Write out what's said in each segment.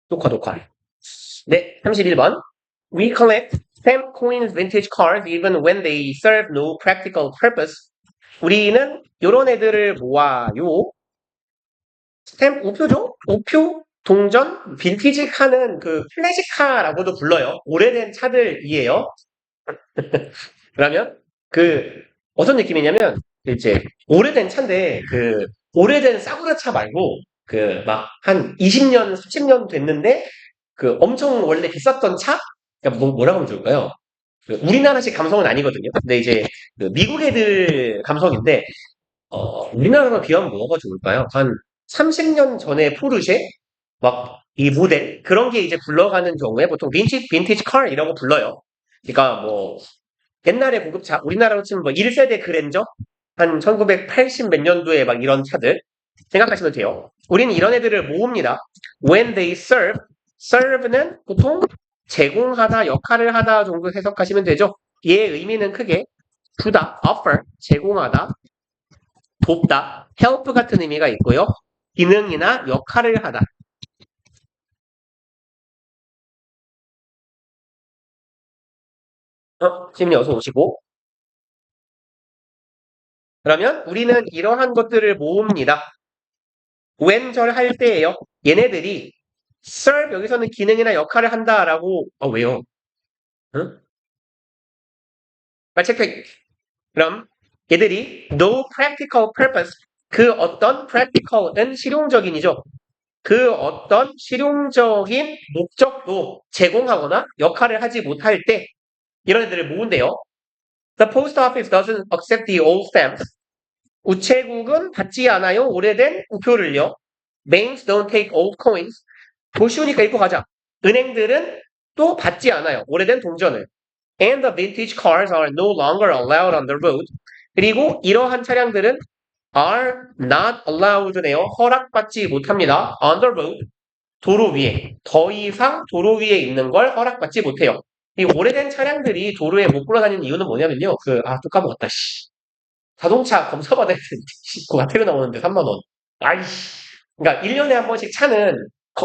녹화. 네, 31번. We collect stamp coins vintage cards even when they serve no practical purpose. 우리는 요런 애들을 모아요. 스탬프 우표죠? 우표, 동전, 빈티지 카는 그 클래식카라고도 불러요. 오래된 차들이에요. 그러면 그 어떤 느낌이냐면 이제 오래된 차인데 그 오래된 싸구려 차 말고 그 막 한 20년, 30년 됐는데 그 엄청 원래 비쌌던 차? 그러니까 뭐라고 하면 좋을까요? 그 우리나라식 감성은 아니거든요. 근데 이제 그 미국 애들 감성인데 우리나라로 비하면 뭐가 좋을까요? 한 30년 전에 포르쉐? 막 이 모델? 그런 게 이제 굴러가는 경우에 보통 빈티지 카 이라고 불러요. 그러니까 뭐 옛날에 고급차, 우리나라로 치면 뭐 1세대 그랜저? 한 1980 몇 년도에 막 이런 차들 생각하시면 돼요. 우리는 이런 애들을 모읍니다. When they serve는 보통 제공하다, 역할을 하다 정도 해석하시면 되죠. 얘의 의미는 크게 주다, offer, 제공하다, 돕다, help 같은 의미가 있고요. 기능이나 역할을 하다. 시민이 어서 오시고. 그러면 우리는 이러한 것들을 모읍니다. when 절할 때예요. 얘네들이 serve 여기서는 기능이나 역할을 한다라고 왜요? 응? 빨리 체크해. 그럼 얘들이 no practical purpose 그 어떤 practical은 실용적인이죠. 그 어떤 실용적인 목적도 제공하거나 역할을 하지 못할 때 이런 애들을 모은대요. The post office doesn't accept the old stamps. 우체국은 받지 않아요. 오래된 우표를요. Banks don't take old coins. 더 쉬우니까 읽고 가자. 은행들은 또 받지 않아요. 오래된 동전을. And the vintage cars are no longer allowed on the road. 그리고 이러한 차량들은 are not allowed네요. 허락받지 못합니다. on the road. 도로 위에. 더 이상 도로 위에 있는 걸 허락받지 못해요. 이 오래된 차량들이 도로에 못 굴러다니는 이유는 뭐냐면요. 또 까먹었다, 씨. 자동차 검사 받아야 되는데, 그거 가태료 나오는데 3만원. 아이씨. 그러니까 1년에 한 번씩 차는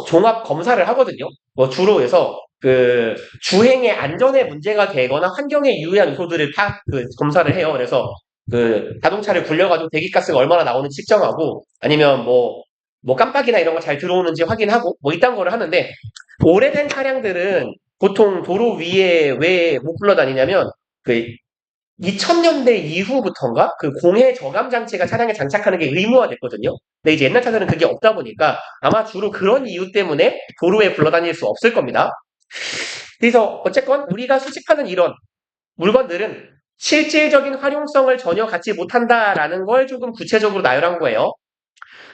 종합 검사를 하거든요. 뭐 주로 해서 그 주행의 안전에 문제가 되거나 환경에 유해한 요소들을 다 그 검사를 해요. 그래서 그 자동차를 굴려가지고 배기가스가 얼마나 나오는지 측정하고 아니면 뭐 깜빡이나 이런 거 잘 들어오는지 확인하고 뭐 이딴 거를 하는데 오래된 차량들은 보통 도로 위에 왜 못 굴러다니냐면 그 2000년대 이후부터인가 그 공해 저감 장치가 차량에 장착하는 게 의무화됐거든요. 근데 이제 옛날 차들은 그게 없다 보니까 아마 주로 그런 이유 때문에 도로에 굴러다닐 수 없을 겁니다. 그래서 어쨌건 우리가 수집하는 이런 물건들은 실질적인 활용성을 전혀 갖지 못한다라는 걸 조금 구체적으로 나열한 거예요.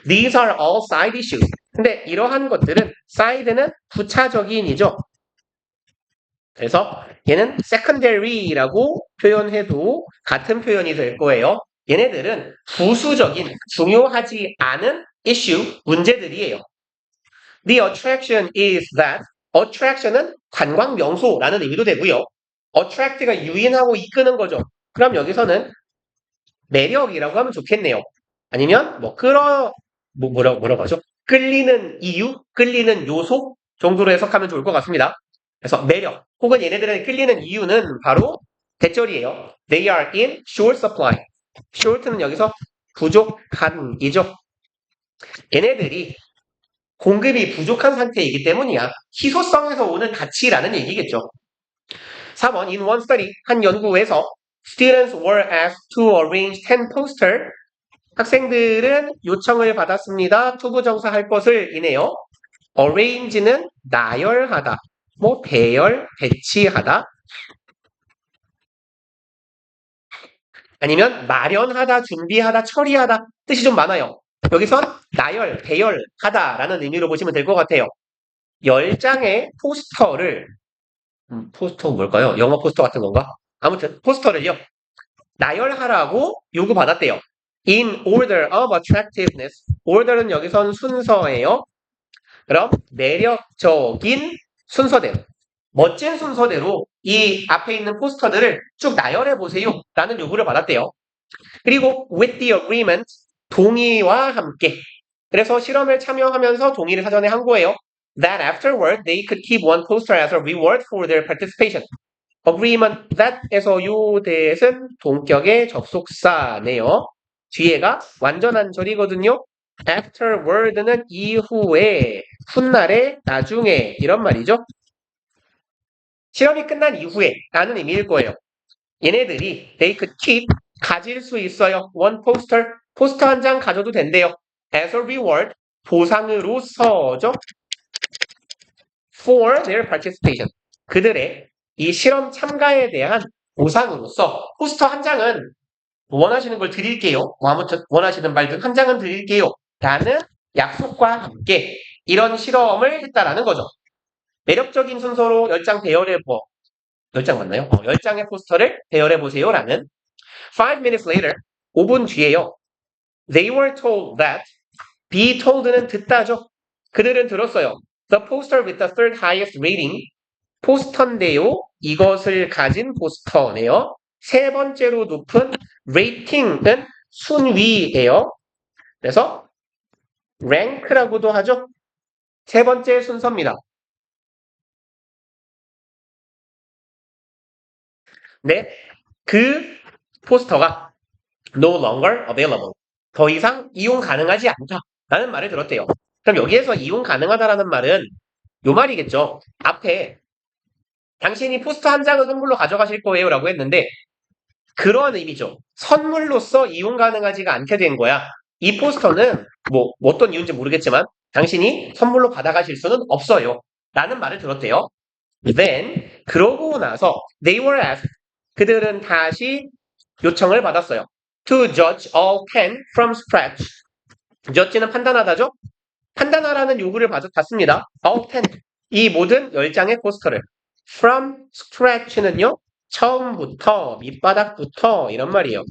These are all side issues. 근데 이러한 것들은 side는 부차적인이죠. 그래서 얘는 secondary라고 표현해도 같은 표현이 될 거예요. 얘네들은 부수적인, 중요하지 않은 issue, 문제들이에요. The attraction is that attraction은 관광 명소라는 의미도 되고요. attract가 유인하고 이끄는 거죠. 그럼 여기서는 매력이라고 하면 좋겠네요. 아니면 뭐라고 하죠? 끌리는 이유, 끌리는 요소 정도로 해석하면 좋을 것 같습니다. 그래서 매력 혹은 얘네들은 끌리는 이유는 바로 대절이에요. They are in short supply. short는 여기서 부족한이죠. 얘네들이 공급이 부족한 상태이기 때문이야. 희소성에서 오는 가치라는 얘기겠죠. 4번 in one study 한 연구에서 students were asked to arrange 10 poster 학생들은 요청을 받았습니다. 투부정사 할 것을 이네요. arrange는 나열하다, 배열, 배치하다, 아니면 마련하다, 준비하다, 처리하다 뜻이 좀 많아요. 여기선 나열, 배열하다라는 의미로 보시면 될 것 같아요. 10장의 포스터를 포스터 뭘까요? 영어 포스터 같은 건가? 아무튼 포스터를요. 나열하라고 요구받았대요. In order of attractiveness. order는 여기선 순서예요. 그럼 매력적인 순서대로 멋진 순서대로 이 앞에 있는 포스터들을 쭉 나열해 보세요 라는 요구를 받았대요. 그리고 with the agreement 동의와 함께 그래서 실험을 참여하면서 동의를 사전에 한 거예요. that afterward they could keep one poster as a reward for their participation. agreement that에서 요 that은 동격의 접속사네요. 뒤에가 완전한 절이거든요. afterward는 이후에, 훗날에, 나중에 이런 말이죠. 실험이 끝난 이후에 라는 의미일 거예요. 얘네들이 they could keep, 가질 수 있어요. one poster, 포스터 한 장 가져도 된대요. as a reward, 보상으로서죠. for their participation, 그들의 이 실험 참가에 대한 보상으로서 포스터 한 장은 원하시는 걸 드릴게요. 아무튼 원하시는 말들 한 장은 드릴게요. 라는 약속과 함께 이런 실험을 했다라는 거죠. 매력적인 순서로 10장 배열해 10장 맞나요? 10장의 포스터를 배열해 보세요. 라는 5 minutes later, 5분 뒤에요. They were told that, be told는 듣다죠. 그들은 들었어요. The poster with the third highest rating, 포스터인데요. 이것을 가진 포스터네요. 세 번째로 높은 레이팅은 순위예요. 그래서 랭크라고도 하죠. 세 번째 순서입니다. 네, 그 포스터가 no longer available, 더 이상 이용 가능하지 않다 라는 말을 들었대요. 그럼 여기에서 이용 가능하다라는 말은 요 말이겠죠. 앞에 당신이 포스터 한 장을 선물로 가져가실 거예요 라고 했는데 그런 의미죠. 선물로서 이용 가능하지가 않게 된 거야. 이 포스터는 뭐 어떤 이유인지 모르겠지만 당신이 선물로 받아가실 수는 없어요 라는 말을 들었대요. Then, 그러고 나서 they were asked, 그들은 다시 요청을 받았어요. To judge all 10 from scratch. judge는 판단하다죠? 판단하라는 요구를 받습니다. all 10, 이 모든 10장의 포스터를. from scratch는요, 처음부터, 밑바닥부터 이런 말이에요.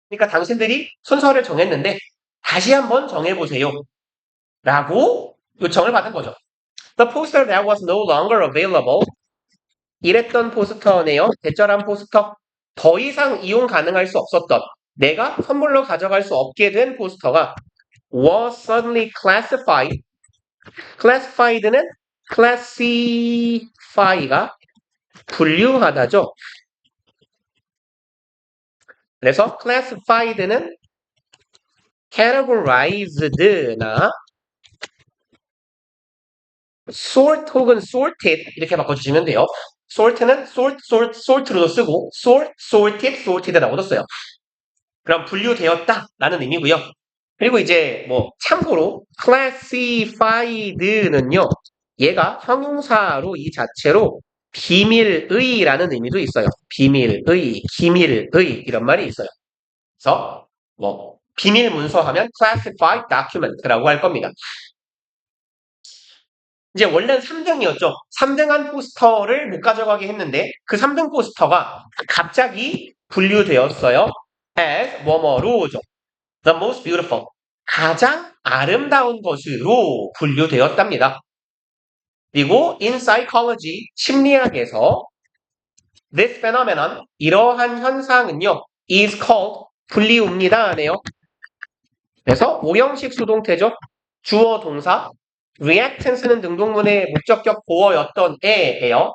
그러니까 당신들이 순서를 정했는데 다시 한번 정해보세요 라고 요청을 받은 거죠. The poster that was no longer available, 이랬던 포스터네요. 대절한 포스터, 더 이상 이용 가능할 수 없었던, 내가 선물로 가져갈 수 없게 된 포스터가 was suddenly classified. classified는 classify가 분류하다죠. 그래서 classified는 categorized나 sort 혹은 sorted 이렇게 바꿔주시면 돼요. sort는 sort로도 쓰고 sorted라고도 써요. 그럼 분류되었다라는 의미고요. 그리고 이제 뭐 참고로 classified는요. 얘가 형용사로 이 자체로 비밀의라는 의미도 있어요. 비밀의, 기밀의 이런 말이 있어요. 그래서 뭐 비밀 문서 하면 classified document라고 할 겁니다. 이제 원래는 3등이었죠. 3등한 포스터를 못 가져가게 했는데 그 3등 포스터가 갑자기 분류되었어요. as 뭐뭐로죠. The most beautiful, 가장 아름다운 것으로 분류되었답니다. 그리고 in psychology, 심리학에서 this phenomenon, 이러한 현상은요, is called, 불리웁니다 하네요. 그래서 오형식 수동태죠. 주어 동사, reactance는 등동문의 목적격 보어였던 애예요.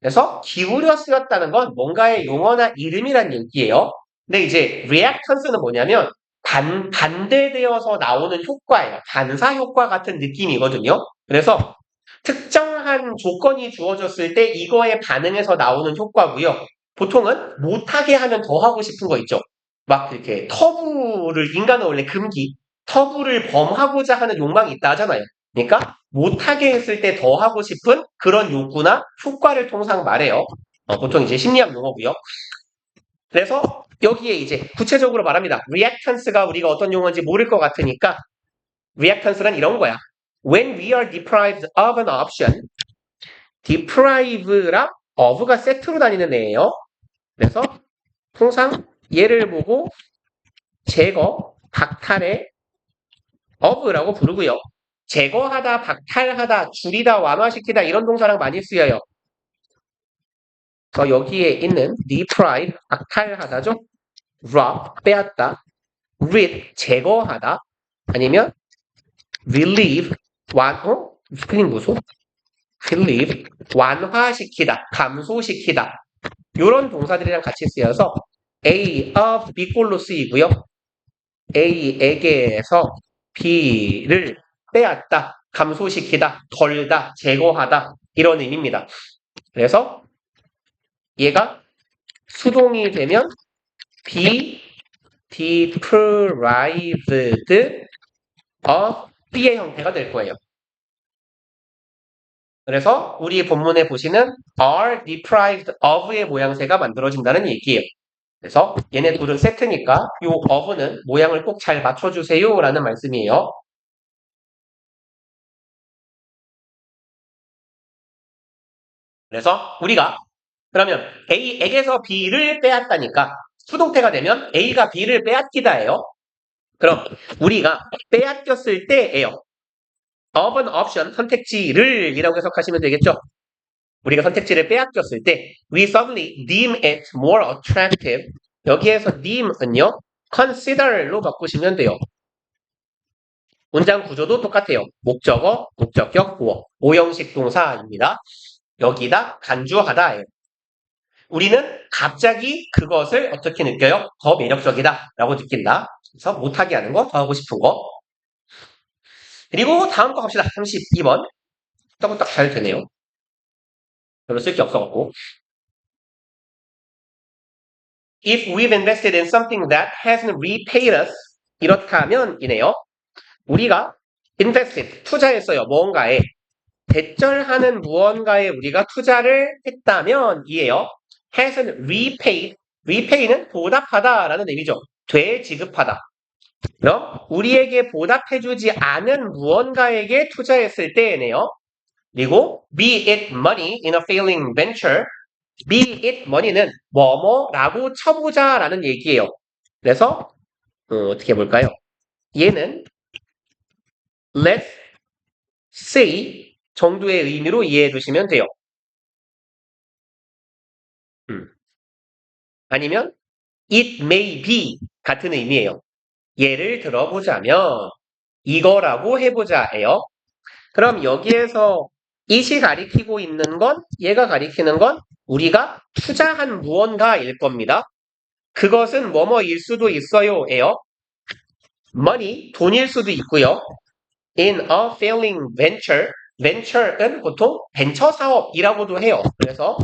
그래서 기울여 쓰였다는 건 뭔가의 용어나 이름이란 얘기예요. 근데 이제 reactance는 뭐냐면 반대되어서 나오는 효과예요. 반사 효과 같은 느낌이거든요. 그래서 특정한 조건이 주어졌을 때 이거에 반응해서 나오는 효과고요. 보통은 못하게 하면 더 하고 싶은 거 있죠. 막 이렇게 터부를, 인간은 원래 금기, 터부를 범하고자 하는 욕망이 있다 하잖아요. 그러니까 못하게 했을 때 더 하고 싶은 그런 욕구나 효과를 통상 말해요. 보통 이제 심리학 용어고요. 그래서 여기에 이제 구체적으로 말합니다. reactance가 우리가 어떤 용어인지 모를 것 같으니까 reactance는 이런 거야. When we are deprived of an option, deprive랑 of가 세트로 다니는 애예요. 그래서 통상 얘를 보고 제거, 박탈의 of라고 부르고요. 제거하다, 박탈하다, 줄이다, 완화시키다 이런 동사랑 많이 쓰여요. 그래서 여기에 있는 deprive, 박탈하다죠. rob, 빼앗다. rid, 제거하다. 아니면 relieve, 스펠링 보소. relieve, 완화시키다, 감소시키다. 이런 동사들이랑 같이 쓰여서 A of B꼴로 쓰이고요. A에게서 B를 빼앗다, 감소시키다, 덜다, 제거하다 이런 의미입니다. 그래서 얘가 수동이 되면 be deprived of B의 형태가 될 거예요. 그래서 우리 본문에 보시는 are deprived of의 모양새가 만들어진다는 얘기예요. 그래서 얘네 둘은 세트니까 이 of는 모양을 꼭 잘 맞춰주세요 라는 말씀이에요. 그래서 우리가 그러면 A에게서 B를 빼앗다니까 수동태가 되면 A가 B를 빼앗기다예요. 그럼 우리가 빼앗겼을 때예요. of은 option, 선택지를 이라고 해석하시면 되겠죠. 우리가 선택지를 빼앗겼을 때 we suddenly deem it more attractive. 여기에서 deem은요. consider로 바꾸시면 돼요. 문장 구조도 똑같아요. 목적어, 목적격, 보어. 오형식 동사입니다. 여기다 간주하다예요. 우리는 갑자기 그것을 어떻게 느껴요? 더 매력적이다 라고 느낀다. 그래서 못하게 하는 거, 더 하고 싶은 거. 그리고 다음 거 갑시다. 32번. 딱 잘 되네요. 별로 쓸 게 없어갖고. If we've invested in something that hasn't repaid us, 이렇다면 이네요. 우리가 invested, 투자했어요. 무언가에. 대절하는 무언가에 우리가 투자를 했다면 이에요. hasn't repaid, repay는 보답하다라는 의미죠. 되지급하다. 그럼 우리에게 보답해주지 않은 무언가에게 투자했을 때에네요. 그리고 be it money in a failing venture, be it money는 뭐뭐라고 쳐보자라는 얘기예요. 그래서 어떻게 해볼까요? 얘는 let's say 정도의 의미로 이해해 두시면 돼요. 아니면 it may be 같은 의미예요. 예를 들어보자면 이거라고 해보자예요. 그럼 여기에서 it이 가리키고 있는 건 얘가 가리키는 건 우리가 투자한 무언가일 겁니다. 그것은 뭐뭐일 수도 있어요예요. money, 돈일 수도 있고요. in a failing venture, venture은 보통 벤처 사업이라고도 해요. 그래서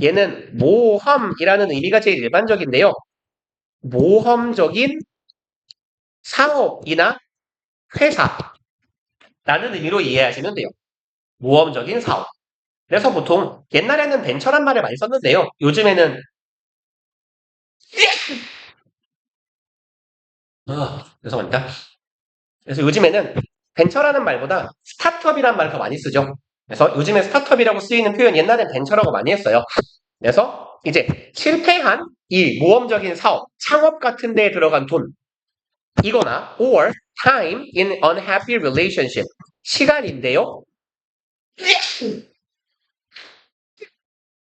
얘는 모험이라는 의미가 제일 일반적인데요. 모험적인 사업이나 회사라는 의미로 이해하시면 돼요. 모험적인 사업. 그래서 보통 옛날에는 벤처란 말을 많이 썼는데요. 요즘에는 죄송합니다. 그래서 요즘에는 벤처라는 말보다 스타트업이라는 말을 더 많이 쓰죠. 그래서 요즘에 스타트업이라고 쓰이는 표현 옛날엔 벤처라고 많이 했어요. 그래서 이제 실패한 이 모험적인 사업, 창업 같은 데에 들어간 돈 이거나 or time in unhappy relationship 시간인데요.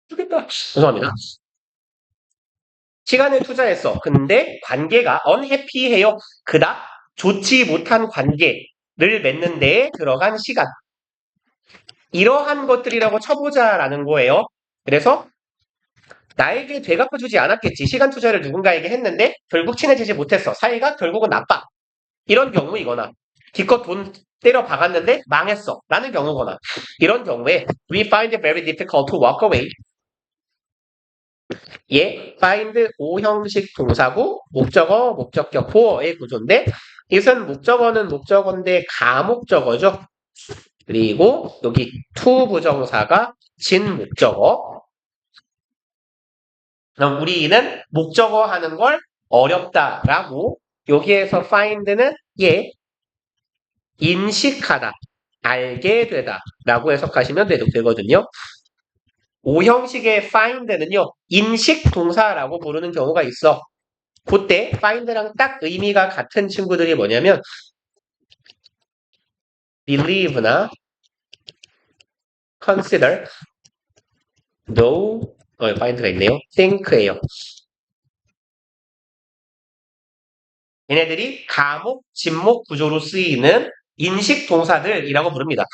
죽겠다. 죄송합니다. 시간을 투자했어. 근데 관계가 unhappy해요. 그닥 좋지 못한 관계를 맺는 데에 들어간 시간. 이러한 것들이라고 쳐보자라는 거예요. 그래서 나에게 되갚아주지 않았겠지. 시간 투자를 누군가에게 했는데 결국 친해지지 못했어. 사이가 결국은 나빠. 이런 경우이거나 기껏 돈 때려 박았는데 망했어. 라는 경우거나 이런 경우에 we find it very difficult to walk away. 예, find 오형식 동사고 목적어, 목적격, 보어의 구조인데 이것은 목적어는 목적어인데 가목적어죠. 그리고 여기 to 부정사가 진목적어. 그럼 우리는 목적어 하는 걸 어렵다라고 여기에서 find는 예, 인식하다, 알게 되다 라고 해석하시면 되거든요. 오형식의 find는요. 인식 동사라고 부르는 경우가 있어. 그때 find랑 딱 의미가 같은 친구들이 뭐냐면 believe나 consider, know, find가 있네요. think예요. 얘네들이 가목, 진목 구조로 쓰이는 인식 동사들이라고 부릅니다.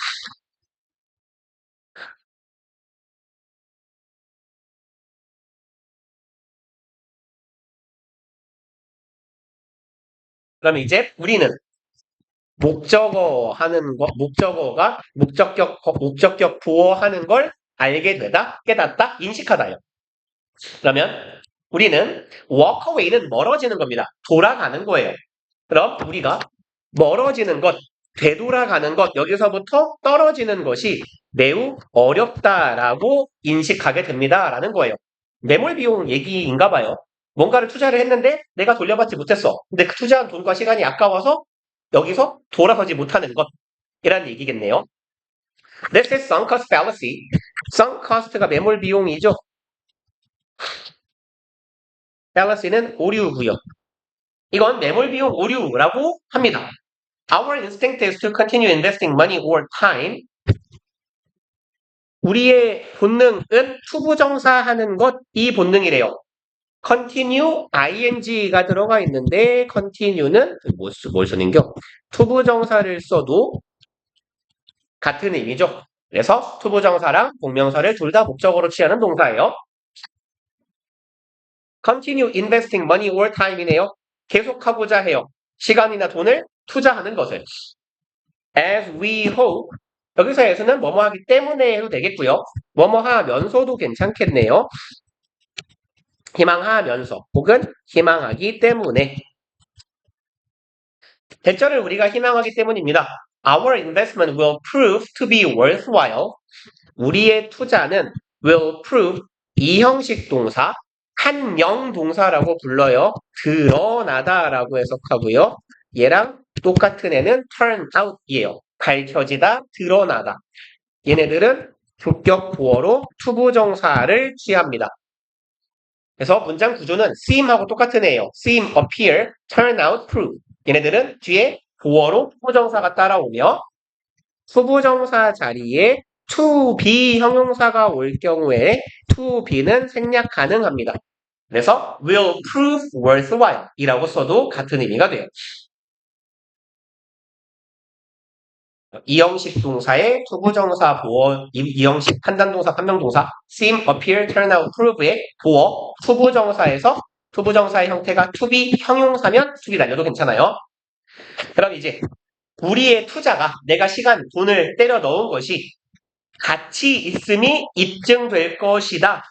그럼 이제 우리는 목적어 하는 거, 목적격 부어 하는 걸 알게 되다, 깨닫다, 인식하다요. 그러면 우리는 walk away는 멀어지는 겁니다. 돌아가는 거예요. 그럼 우리가 멀어지는 것, 되돌아가는 것, 여기서부터 떨어지는 것이 매우 어렵다라고 인식하게 됩니다라는 거예요. 매몰 비용 얘기인가 봐요. 뭔가를 투자를 했는데 내가 돌려받지 못했어. 근데 그 투자한 돈과 시간이 아까워서 여기서 돌아서지 못하는 것이라는 얘기겠네요. This is sunk cost fallacy. sunk cost가 매몰 비용이죠. fallacy는 오류고요. 이건 매몰 비용 오류라고 합니다. Our instinct is to continue investing money or time. 우리의 본능은 투부정사하는 것, 이 본능이래요. continue, ing가 들어가 있는데 continue는 뭘 쓰는겨? 투부정사를 써도 같은 의미죠. 그래서 투부정사랑 공명사를 둘 다 목적어로 취하는 동사예요. continue investing money or time이네요. 계속하고자 해요. 시간이나 돈을 투자하는 것을. As we hope. 여기서 as는 뭐뭐 하기 때문에 해도 되겠고요. 뭐뭐 하면서도 괜찮겠네요. 희망하면서 혹은 희망하기 때문에. 대절을 우리가 희망하기 때문입니다. Our investment will prove to be worthwhile. 우리의 투자는 will prove 이 형식 동사, 한명 동사라고 불러요. 드러나다라고 해석하고요. 얘랑 똑같은 애는 turn out이에요. 밝혀지다, 드러나다. 얘네들은 조격 보어로 투부정사를 취합니다. 그래서 문장 구조는 seem하고 똑같은 애예요. seem, appear, turn out, prove. 얘네들은 뒤에 보어로 투부정사가 따라오며 투부정사 자리에 to be 형용사가 올 경우에 to be는 생략 가능합니다. 그래서 will prove worthwhile 이라고 써도 같은 의미가 돼요. 이형식 동사의 투부정사 보어, 이형식 판단동사, 판명동사, seem, appear, turn out, prove의 보어, 투부정사에서 투부정사의 형태가 to be 형용사면 to be 날려도 괜찮아요. 그럼 이제 우리의 투자가 내가 시간, 돈을 때려 넣은 것이 가치 있음이 입증될 것이다.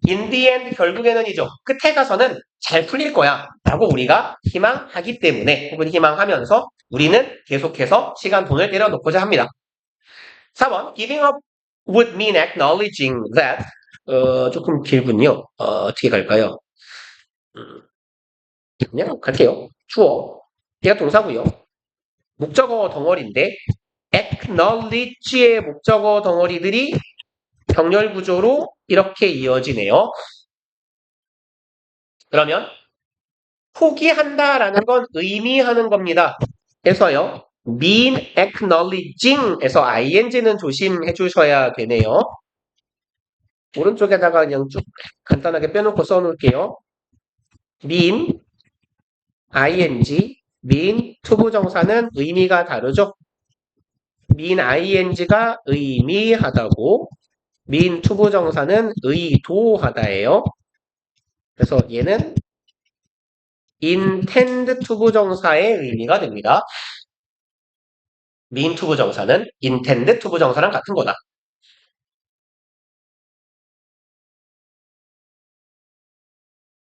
In the end 결국에는이죠. 끝에 가서는 잘 풀릴 거야 라고 우리가 희망하기 때문에 혹은 희망하면서 우리는 계속해서 시간, 돈을 때려놓고자 합니다. 4번 Giving up would mean acknowledging that 조금 길군요. 어떻게 갈까요? 그냥 갈게요. 주어. 얘가 동사고요. 목적어 덩어리인데 acknowledge의 목적어 덩어리들이 병렬 구조로 이렇게 이어지네요. 그러면 포기한다라는 건 의미하는 겁니다. 그래서요. mean acknowledging에서 ing는 조심해 주셔야 되네요. 오른쪽에다가 그냥 쭉 간단하게 빼놓고 써놓을게요. mean, ing, mean 투부정사는 의미가 다르죠. mean ing가 의미하다고 mean 투부정사는 의도하다예요. 그래서 얘는 intend 투부정사의 의미가 됩니다. mean 투부정사는 intend 투부정사랑 같은 거다.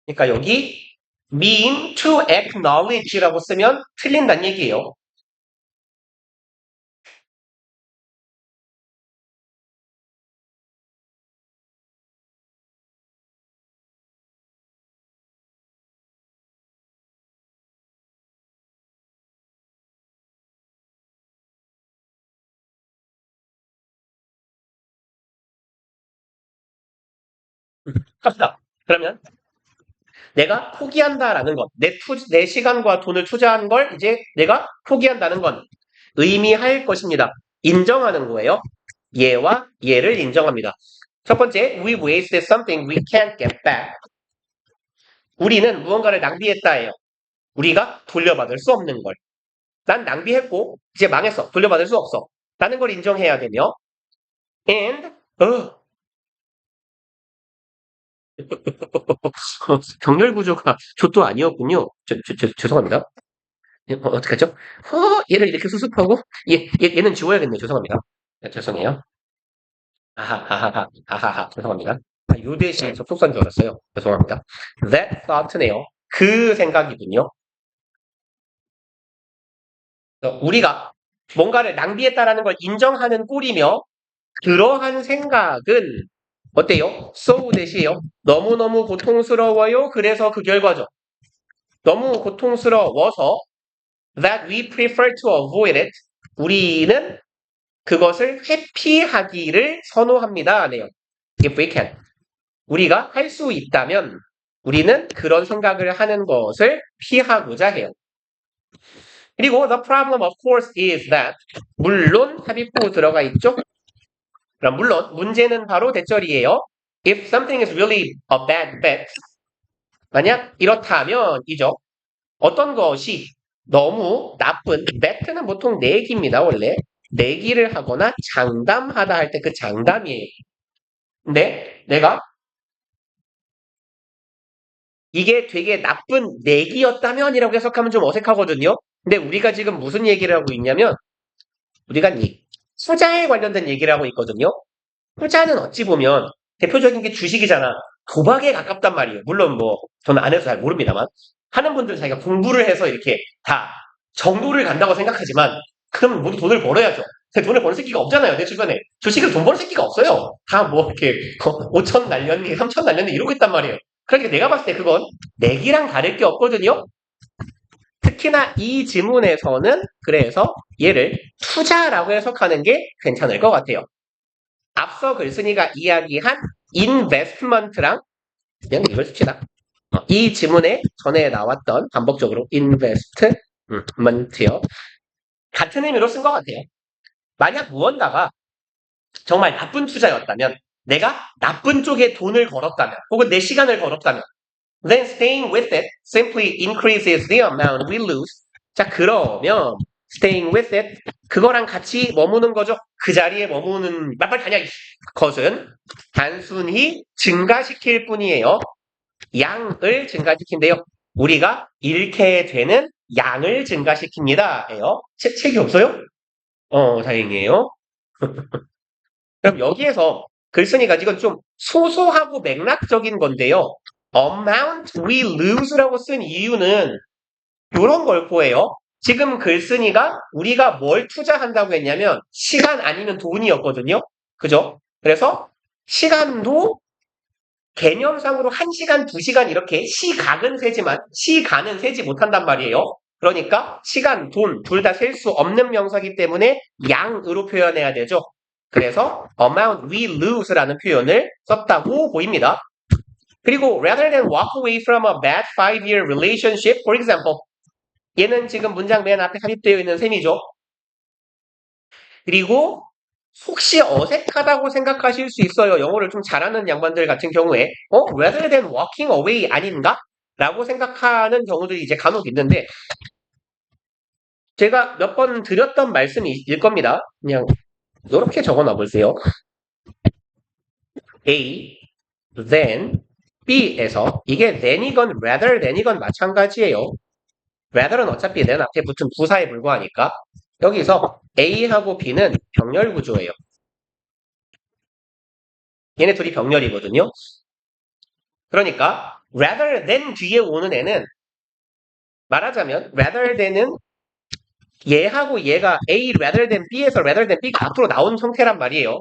그러니까 여기 mean to acknowledge라고 쓰면 틀린다는 얘기예요. 갑시다. 그러면 내가 포기한다라는 것, 내 시간과 돈을 투자한 걸 이제 내가 포기한다는 건 의미할 것입니다. 인정하는 거예요. 얘와 얘를 인정합니다. 첫 번째, we wasted something we can't get back. 우리는 무언가를 낭비했다예요. 우리가 돌려받을 수 없는 걸. 난 낭비했고 이제 망했어. 돌려받을 수 없어. 라는 걸 인정해야 되며 and 병렬 구조가 조또 아니었군요. 죄송합니다. 어떡하죠? 얘를 이렇게 수습하고 얘는 지워야겠네요. 죄송합니다. 네, 죄송해요. 아하하하 죄송합니다. 요 대신 접속사인 줄 알았어요. 죄송합니다. That thought네요. 그 생각이군요. 우리가 뭔가를 낭비했다라는 걸 인정하는 꼴이며 그러한 생각은 어때요? so that이에요. 너무너무 고통스러워요. 그래서 그 결과죠. 너무 고통스러워서 that we prefer to avoid it. 우리는 그것을 회피하기를 선호합니다. 네요. If we can. 우리가 할 수 있다면 우리는 그런 생각을 하는 것을 피하고자 해요. 그리고 the problem of course is that 물론 삽입부 들어가 있죠. 그럼 물론 문제는 바로 대절이에요. If something is really a bad bet 만약 이렇다면이죠. 어떤 것이 너무 나쁜 bet는 보통 내기입니다. 원래 내기를 하거나 장담하다 할 때 그 장담이에요. 근데 내가 이게 되게 나쁜 내기였다면이라고 해석하면 좀 어색하거든요. 근데 우리가 지금 무슨 얘기를 하고 있냐면 우리가 이 투자에 관련된 얘기를 하고 있거든요. 투자는 어찌 보면 대표적인 게 주식이잖아. 도박에 가깝단 말이에요. 물론 뭐 저는 안 해서 잘 모릅니다만 하는 분들은 자기가 공부를 해서 이렇게 다 정도를 간다고 생각하지만 그럼 모두 돈을 벌어야죠. 근데 돈을 버는 새끼가 없잖아요. 내 주변에. 주식을 돈 버는 새끼가 없어요. 다 뭐 이렇게 5천 날렸니 3천 날렸니 이러고 있단 말이에요. 그러니까 내가 봤을 때 그건 내기랑 다를 게 없거든요. 특히나 이 지문에서는 그래서 얘를 투자라고 해석하는 게 괜찮을 것 같아요. 앞서 글쓴이가 이야기한 investment랑 그냥 이걸 씁시다. 이 지문에 전에 나왔던 반복적으로 investment요. 같은 의미로 쓴 것 같아요. 만약 무언가가 정말 나쁜 투자였다면 내가 나쁜 쪽에 돈을 걸었다면 혹은 내 시간을 걸었다면 then staying with it simply increases the amount we lose. 자, 그러면 staying with it 그거랑 같이 머무는 거죠. 그 자리에 머무는 빨리 가냐 것은 단순히 증가시킬 뿐이에요. 양을 증가시킨대요. 우리가 잃게 되는 양을 증가시킵니다. 예요. 책이 없어요? 다행이에요. 그럼 여기에서 글쓴이가 이건 좀 소소하고 맥락적인 건데요. amount we lose라고 쓴 이유는 이런 걸 보여요. 지금 글쓴이가 우리가 뭘 투자한다고 했냐면 시간 아니면 돈이었거든요. 그죠? 그래서 시간도 개념상으로 1시간, 2시간 이렇게 시각은 세지만 시간은 세지 못한단 말이에요. 그러니까 시간, 돈 둘 다 셀 수 없는 명사이기 때문에 양으로 표현해야 되죠. 그래서 amount we lose라는 표현을 썼다고 보입니다. 그리고 rather than walk away from a bad 5-year relationship, for example, 얘는 지금 문장 맨 앞에 삽입되어 있는 셈이죠. 그리고 혹시 어색하다고 생각하실 수 있어요. 영어를 좀 잘하는 양반들 같은 경우에 rather than walking away 아닌가? 라고 생각하는 경우들이 이제 간혹 있는데 제가 몇 번 드렸던 말씀일 겁니다. 그냥 이렇게 적어놔 보세요. A, then, B에서 이게 than이건 rather than이건 마찬가지예요. rather는 어차피 then 앞에 붙은 부사에 불과하니까 여기서 A하고 B는 병렬 구조예요. 얘네 둘이 병렬이거든요. 그러니까 rather than 뒤에 오는 애는 말하자면 rather than은 얘하고 얘가 A rather than B에서 rather than B가 앞으로 나온 형태란 말이에요.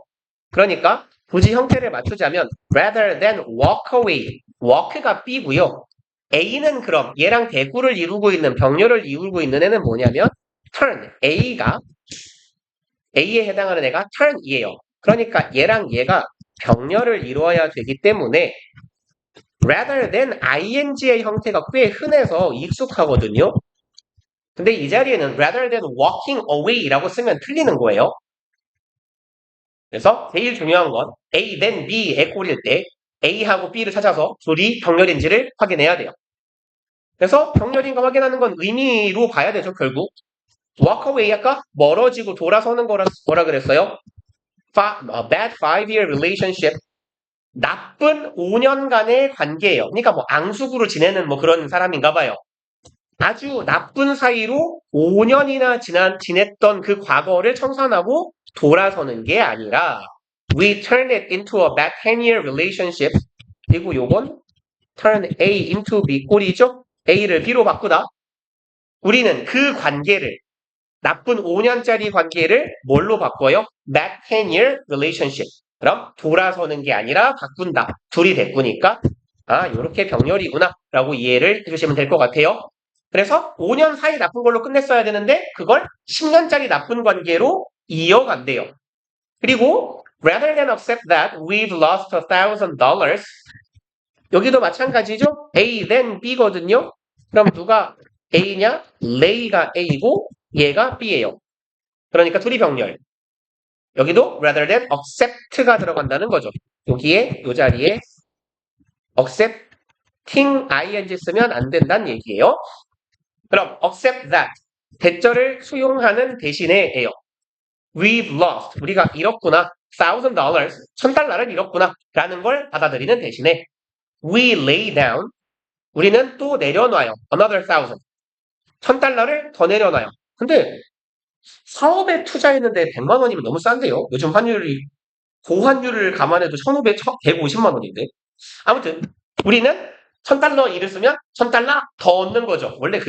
그러니까 굳이 형태를 맞추자면 rather than walk away, walk가 B고요. A는 그럼 얘랑 대구를 이루고 있는 병렬을 이루고 있는 애는 뭐냐면 turn, A에 해당하는 애가 turn이에요. 그러니까 얘랑 얘가 병렬을 이루어야 되기 때문에 rather than ing의 형태가 꽤 흔해서 익숙하거든요. 근데 이 자리에는 rather than walking away라고 쓰면 틀리는 거예요. 그래서 제일 중요한 건 A, then B의 꼴일 때 A하고 B를 찾아서 둘이 병렬인지를 확인해야 돼요. 그래서 병렬인가 확인하는 건 의미로 봐야 되죠, 결국. walk away 할까? 멀어지고 돌아서는 거라 뭐라 그랬어요? bad 5-year relationship. 나쁜 5년간의 관계예요. 그러니까 뭐 앙숙으로 지내는 뭐 그런 사람인가 봐요. 아주 나쁜 사이로 5년이나 지냈던 그 과거를 청산하고 돌아서는 게 아니라 we turn it into a bad 10-year relationship. 그리고 요건 turn A into B 꼴이죠. A를 B로 바꾸다. 우리는 그 관계를 나쁜 5년짜리 관계를 뭘로 바꿔요? bad 10-year relationship. 그럼 돌아서는 게 아니라 바꾼다. 둘이 바꾸니까 아, 요렇게 병렬이구나 라고 이해를 해주시면 될 것 같아요. 그래서 5년 사이 나쁜 걸로 끝냈어야 되는데 그걸 10년짜리 나쁜 관계로 이어간대요. 그리고 rather than accept that we've lost $1,000 여기도 마찬가지죠. A then B거든요. 그럼 누가 A냐? 레이가 A고 얘가 B예요. 그러니까 둘이 병렬. 여기도 rather than accept가 들어간다는 거죠. 여기에 이 자리에 accepting ing 쓰면 안 된다는 얘기예요. 그럼 accept that 대절을 수용하는 대신에예요. We've lost 우리가 잃었구나. $1,000 $1,000를 잃었구나 라는 걸 받아들이는 대신에 we lay down 우리는 또 내려놔요. another 1,000 $1,000를 더 내려놔요. 근데 사업에 투자했는데 100만 원이면 너무 싼데요. 요즘 환율이 고환율을 감안해도 1,500, 150만 원인데. 아무튼 우리는 $1,000 일을 쓰면 $1,000 더 얻는 거죠. 원래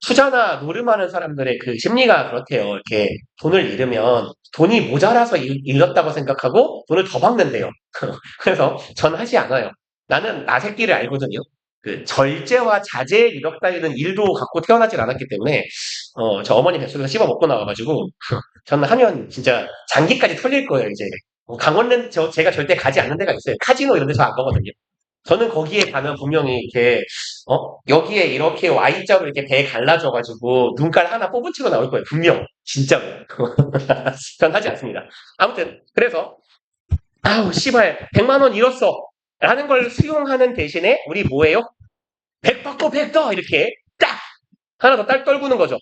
투자나 노름하는 사람들의 그 심리가 그렇대요. 이렇게 돈을 잃으면 돈이 모자라서 잃었다고 생각하고 돈을 더 받는데요. 그래서 전 하지 않아요. 나는 나 새끼를 알거든요. 그 절제와 자제의 이력 따위는 일도 갖고 태어나질 않았기 때문에 저 어머니 뱃속에서 씹어 먹고 나와가지고 저는 하면 진짜 장기까지 털릴 거예요 이제. 강원랜드 제가 절대 가지 않는 데가 있어요. 카지노 이런 데서 안 가거든요. 저는 거기에 가면 분명히 이렇게 여기에 이렇게 Y자로 이렇게 배 갈라져가지고 눈깔 하나 뽑은 채로 나올 거예요. 분명 진짜로. 전 하지 않습니다. 아무튼 그래서 아우 씨발 100만 원 잃었어 라는 걸 수용하는 대신에 우리 뭐예요? 100 받고 100 더 이렇게 딱 하나 더 딸 떨구는 거죠.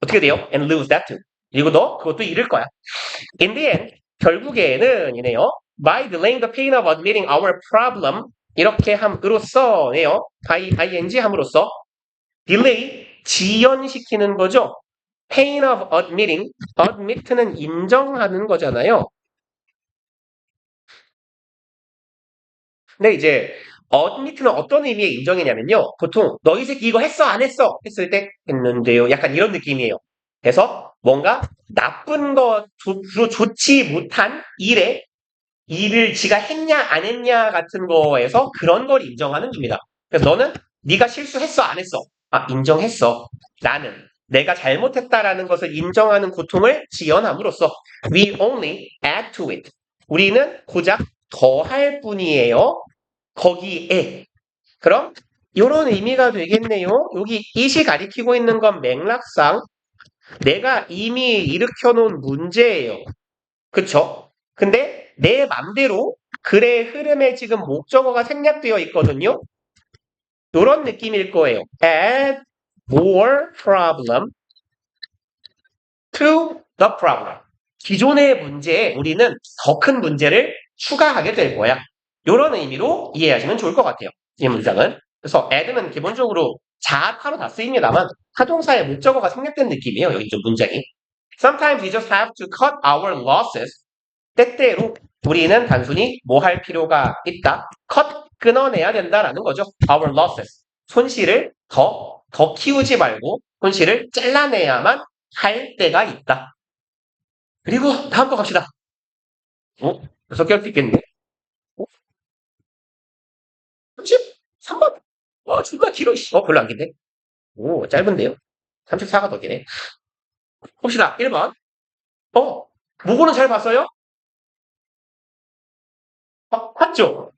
어떻게 돼요? And lose that too. 그리고 너 그것도 잃을 거야. In the end 결국에는 이네요. By delaying the pain of admitting our problem 이렇게 함으로써네요. by ing 함으로써 delay 지연시키는 거죠. pain of admitting admit는 인정하는 거잖아요. 근데 이제 admit는 어떤 의미의 인정이냐면요. 보통 너 이 새끼 이거 했어 안 했어 했을 때 했는데요. 약간 이런 느낌이에요. 그래서 뭔가 나쁜 것으로 좋지 못한 일을 지가 했냐 안 했냐 같은 거에서 그런 걸 인정하는 겁니다. 그래서 너는 네가 실수했어 안 했어? 아 인정했어. 나는 내가 잘못했다라는 것을 인정하는 고통을 지연함으로써 we only add to it. 우리는 고작 더할 뿐이에요. 거기에. 그럼 이런 의미가 되겠네요. 여기 it이 가리키고 있는 건 맥락상 내가 이미 일으켜 놓은 문제예요. 그쵸? 근데 내 맘대로 글의 흐름에 지금 목적어가 생략되어 있거든요. 이런 느낌일 거예요. Add more problem to the problem. 기존의 문제에 우리는 더 큰 문제를 추가하게 될 거야. 이런 의미로 이해하시면 좋을 것 같아요. 이 문장은. 그래서 add는 기본적으로 자아타로 다 쓰입니다만 타동사의 목적어가 생략된 느낌이에요. 여기 좀 문장이. Sometimes we just have to cut our losses. 때때로 우리는 단순히 뭐 할 필요가 있다. cut 끊어내야 된다라는 거죠. Our losses. 손실을 더 키우지 말고 손실을 잘라내야만 할 때가 있다. 그리고 다음 거 갑시다. 여섯 개 할 수 있겠는데? 33번. 존나 길어. 별로 안 긴데? 짧은데요? 34가 더 기네. 봅시다. 1번. 모고는 잘 봤어요? 봤죠?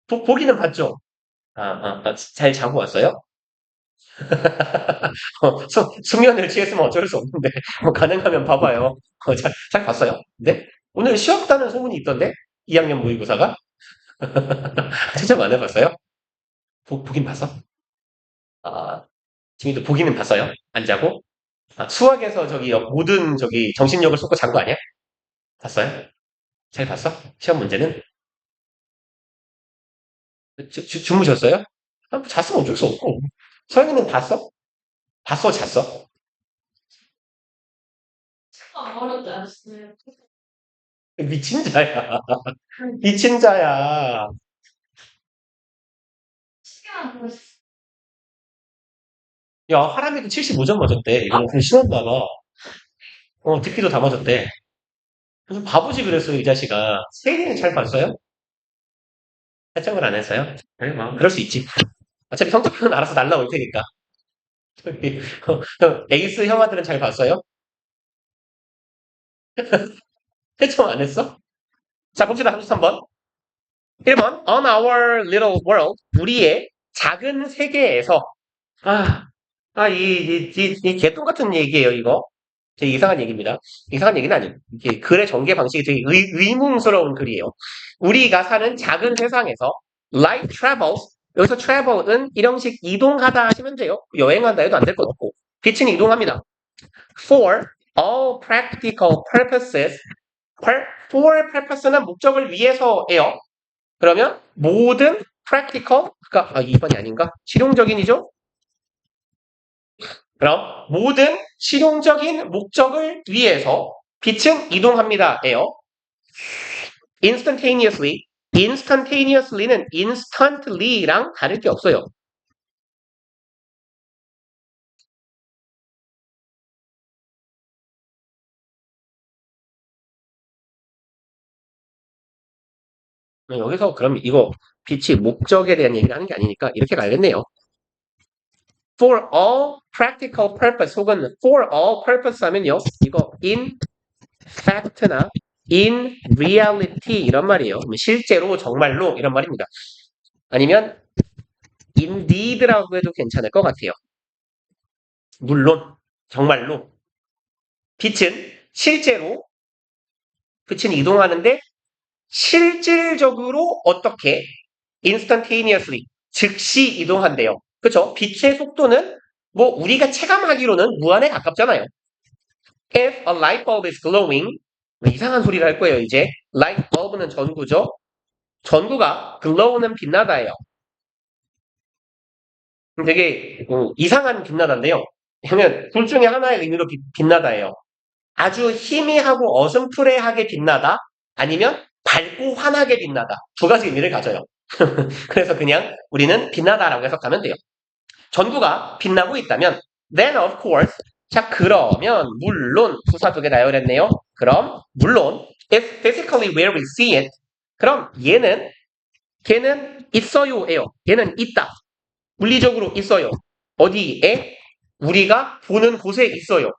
보기는 봤죠? 잘 자고 왔어요? 숙면을 취했으면 어쩔 수 없는데, 가능하면 봐봐요. 잘 봤어요? 네? 오늘 쉬었다는 소문이 있던데? 2학년 모의고사가? 채점 안 해봤어요? 보긴 봤어? 아, 지민도 보기는 봤어요? 안 자고? 아, 수학에서 저기 모든 저기 정신력을 쏟고 잔 거 아니야? 봤어요? 잘 봤어? 시험 문제는? 주무셨어요? 아, 뭐 잤으면 어쩔 수 없고. 서영이는 봤어? 봤어, 잤어? 어렵지 않았어요. 미친 자야. 미친 자야. 시간 보냈어요. 야, 하람이도 75점 맞았대. 이거 그냥 심한가 봐. 듣기도 다 맞았대. 그래서 바보지 그랬어요, 이 자식아. 세일이는 잘 봤어요? 채점을 안 했어요? 그래, 뭐, 그럴 수 있지. 어차피 성적표는 알아서 날라올 테니까. 저기, 에이스 형아들은 잘 봤어요? 채점 안 했어? 자, 봅시다. 33번. 1번. On our little world. 우리의 작은 세계에서. 아, 이 개똥 같은 얘기예요, 이거. 되게 이상한 얘기입니다. 이상한 얘기는 아니에요. 이게 글의 전개 방식이 되게 의문스러운 글이에요. 우리가 사는 작은 세상에서 light travels, 여기서 travel은 일형식 이동하다 하시면 돼요. 여행한다 해도 안 될 것 같고. 빛은 이동합니다. For all practical purposes, for purpose는 목적을 위해서예요. 그러면 모든 practical, 그러니까 2번이 아닌가? 실용적인이죠? 그럼 모든 실용적인 목적을 위해서 빛은 이동합니다예요. instantaneously, instantaneously는 instantly랑 다를 게 없어요. 여기서 그럼 이거 빛이 목적에 대한 얘기를 하는 게 아니니까 이렇게 가야겠네요. For all practical purpose 혹은 for all purpose 하면요. 이거 in fact나 in reality 이런 말이에요. 실제로 정말로 이런 말입니다. 아니면 indeed라고 해도 괜찮을 것 같아요. 물론 정말로 빛은 실제로 빛은 이동하는데 실질적으로 어떻게 instantaneously 즉시 이동한대요. 그렇죠? 빛의 속도는 뭐 우리가 체감하기로는 무한에 가깝잖아요. If a light bulb is glowing 이상한 소리를 할 거예요. 이제 light bulb는 전구죠. 전구가 glow는 빛나다예요. 되게 이상한 빛나다인데요. 그러면 둘 중에 하나의 의미로 빛나다예요. 아주 희미하고 어슴푸레하게 빛나다 아니면 밝고 환하게 빛나다 두 가지 의미를 가져요. 그래서 그냥 우리는 빛나다라고 해석하면 돼요. 전구가 빛나고 있다면 then of course 자 그러면 물론 부사 두 개 나열했네요. 그럼 물론 if physically where we see it 그럼 걔는 있어요예요. 걔는 있다. 물리적으로 있어요. 어디에? 우리가 보는 곳에 있어요.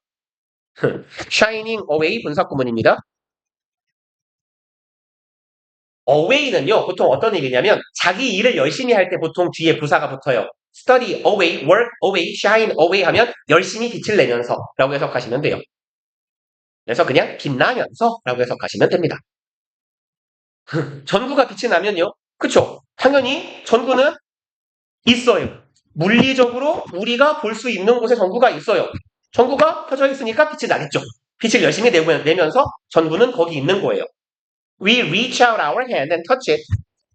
shining away 분사구문입니다. away는요, 보통 어떤 얘기냐면, 자기 일을 열심히 할 때 보통 뒤에 부사가 붙어요. study away, work away, shine away 하면 열심히 빛을 내면서 라고 해석하시면 돼요. 그래서 그냥 빛나면서 라고 해석하시면 됩니다. 전구가 빛이 나면요. 그쵸? 당연히 전구는 있어요. 물리적으로 우리가 볼 수 있는 곳에 전구가 있어요. 전구가 켜져 있으니까 빛이 나겠죠. 빛을 열심히 내면서 전구는 거기 있는 거예요. We reach out our hand and touch it.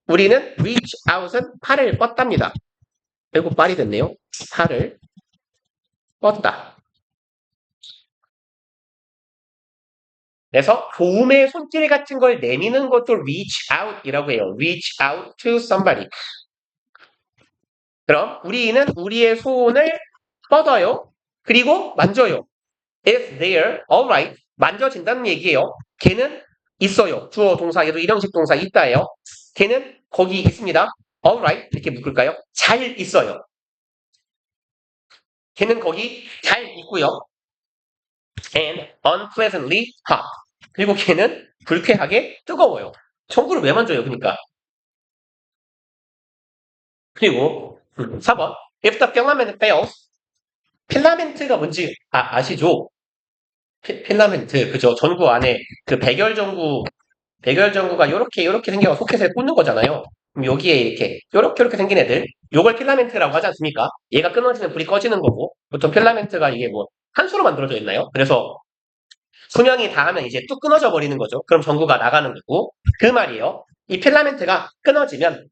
우리는 reach out은 팔을 뻗답니다. 결국 말이 됐네요. 팔을 뻗다. 그래서 도움의 손길 같은 걸 내미는 것도 reach out이라고 해요. reach out to somebody. 그럼 우리는 우리의 손을 뻗어요. 그리고 만져요. If they're alright. 만져진다는 얘기예요. 걔는 있어요. 주어 동사에도 일형식 동사 있다예요. 걔는 거기 있습니다. alright 이렇게 묶을까요? 잘 있어요. 걔는 거기 잘 있고요. and unpleasantly hot. 그리고 걔는 불쾌하게 뜨거워요. 전구를 왜 만져요? 그러니까. 그리고 4번. If the filament fails. 필라멘트가 뭔지 아시죠? 필라멘트 그죠? 전구 안에 그 백열전구가 요렇게 생겨서 소켓에 꽂는 거잖아요. 그럼 여기에 이렇게 생긴 애들, 요걸 필라멘트라고 하지 않습니까? 얘가 끊어지면 불이 꺼지는 거고, 보통 필라멘트가 이게 뭐, 한 수로 만들어져 있나요? 그래서 수명이 다하면 이제 뚝 끊어져 버리는 거죠. 그럼 전구가 나가는 거고, 그 말이에요. 이 필라멘트가 끊어지면,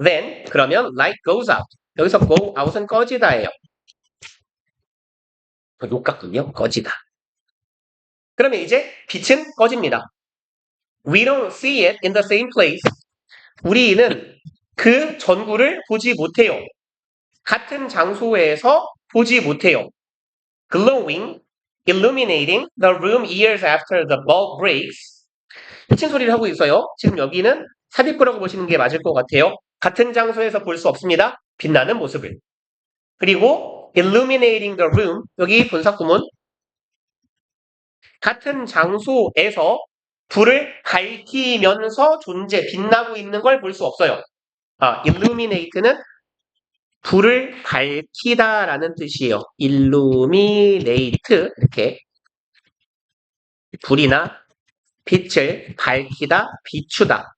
then, 그러면 light goes out. 여기서 go out은 꺼지다예요. 욕 같군요. 꺼지다. 그러면 이제 빛은 꺼집니다. We don't see it in the same place. 우리는 그 전구를 보지 못해요. 같은 장소에서 보지 못해요. Glowing, illuminating the room years after the bulb breaks. 미친 소리를 하고 있어요. 지금 여기는 삽입구라고 보시는 게 맞을 것 같아요. 같은 장소에서 볼 수 없습니다. 빛나는 모습을. 그리고 illuminating the room, 여기 분사구문. 같은 장소에서 불을 밝히면서 빛나고 있는 걸 볼 수 없어요. illuminate는 불을 밝히다라는 뜻이에요. illuminate 이렇게 불이나 빛을 밝히다, 비추다.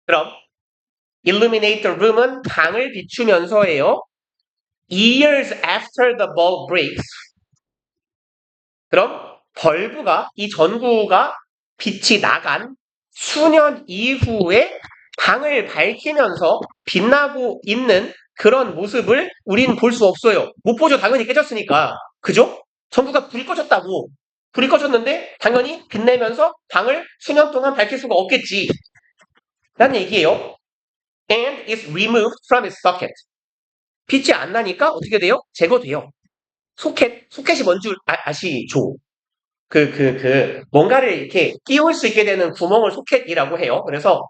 그럼 illuminate the room은 방을 비추면서예요. Years after the bulb breaks. 그럼 이 전구가 빛이 나간 수년 이후에 방을 밝히면서 빛나고 있는 그런 모습을 우린 볼 수 없어요. 못 보죠. 당연히 깨졌으니까. 그죠? 전구가 불이 꺼졌다고. 불이 꺼졌는데 당연히 빛내면서 방을 수년 동안 밝힐 수가 없겠지. 라는 얘기예요. And is removed from its socket. 빛이 안 나니까 어떻게 돼요? 제거돼요. 소켓이 뭔 줄 아시죠? 뭔가를 이렇게 끼울 수 있게 되는 구멍을 소켓이라고 해요. 그래서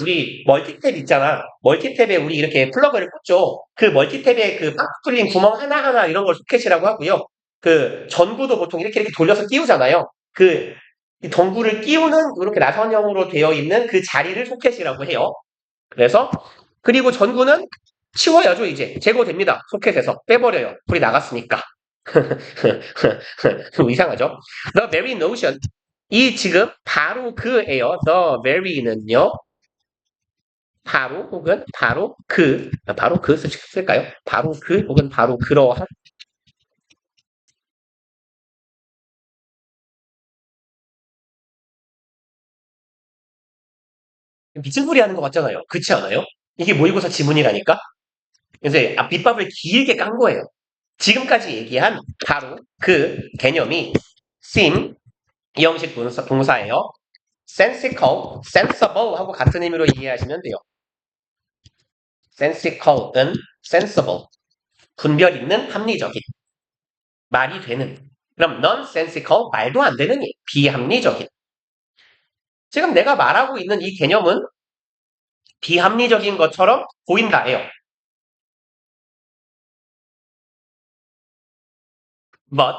우리 멀티탭 있잖아. 멀티탭에 우리 이렇게 플러그를 꽂죠. 그 멀티탭에 빡 뚫린 구멍 하나하나 이런 걸 소켓이라고 하고요. 전구도 보통 이렇게 돌려서 끼우잖아요. 이 전구를 끼우는 이렇게 나선형으로 되어 있는 그 자리를 소켓이라고 해요. 그리고 전구는 치워야죠, 이제. 제거됩니다. 소켓에서. 빼버려요. 불이 나갔으니까. 이상하죠? The very notion. 지금 바로 그예요. The very는요. 바로 쓸까요? 바로 혹은 바로 그러한. 미친 소리 하는 것 같잖아요. 그렇지 않아요? 이게 모의고사 지문이라니까? 그래서 밑밥을 길게 깐 거예요. 지금까지 얘기한 바로 그 개념이 seem, 이 형식 동사예요. sensical, sensible 하고 같은 의미로 이해하시면 돼요. sensical은 sensible, 분별 있는 합리적인, 말이 되는. 그럼 nonsensical, 말도 안 되는 비합리적인. 지금 내가 말하고 있는 이 개념은 비합리적인 것처럼 보인다예요. but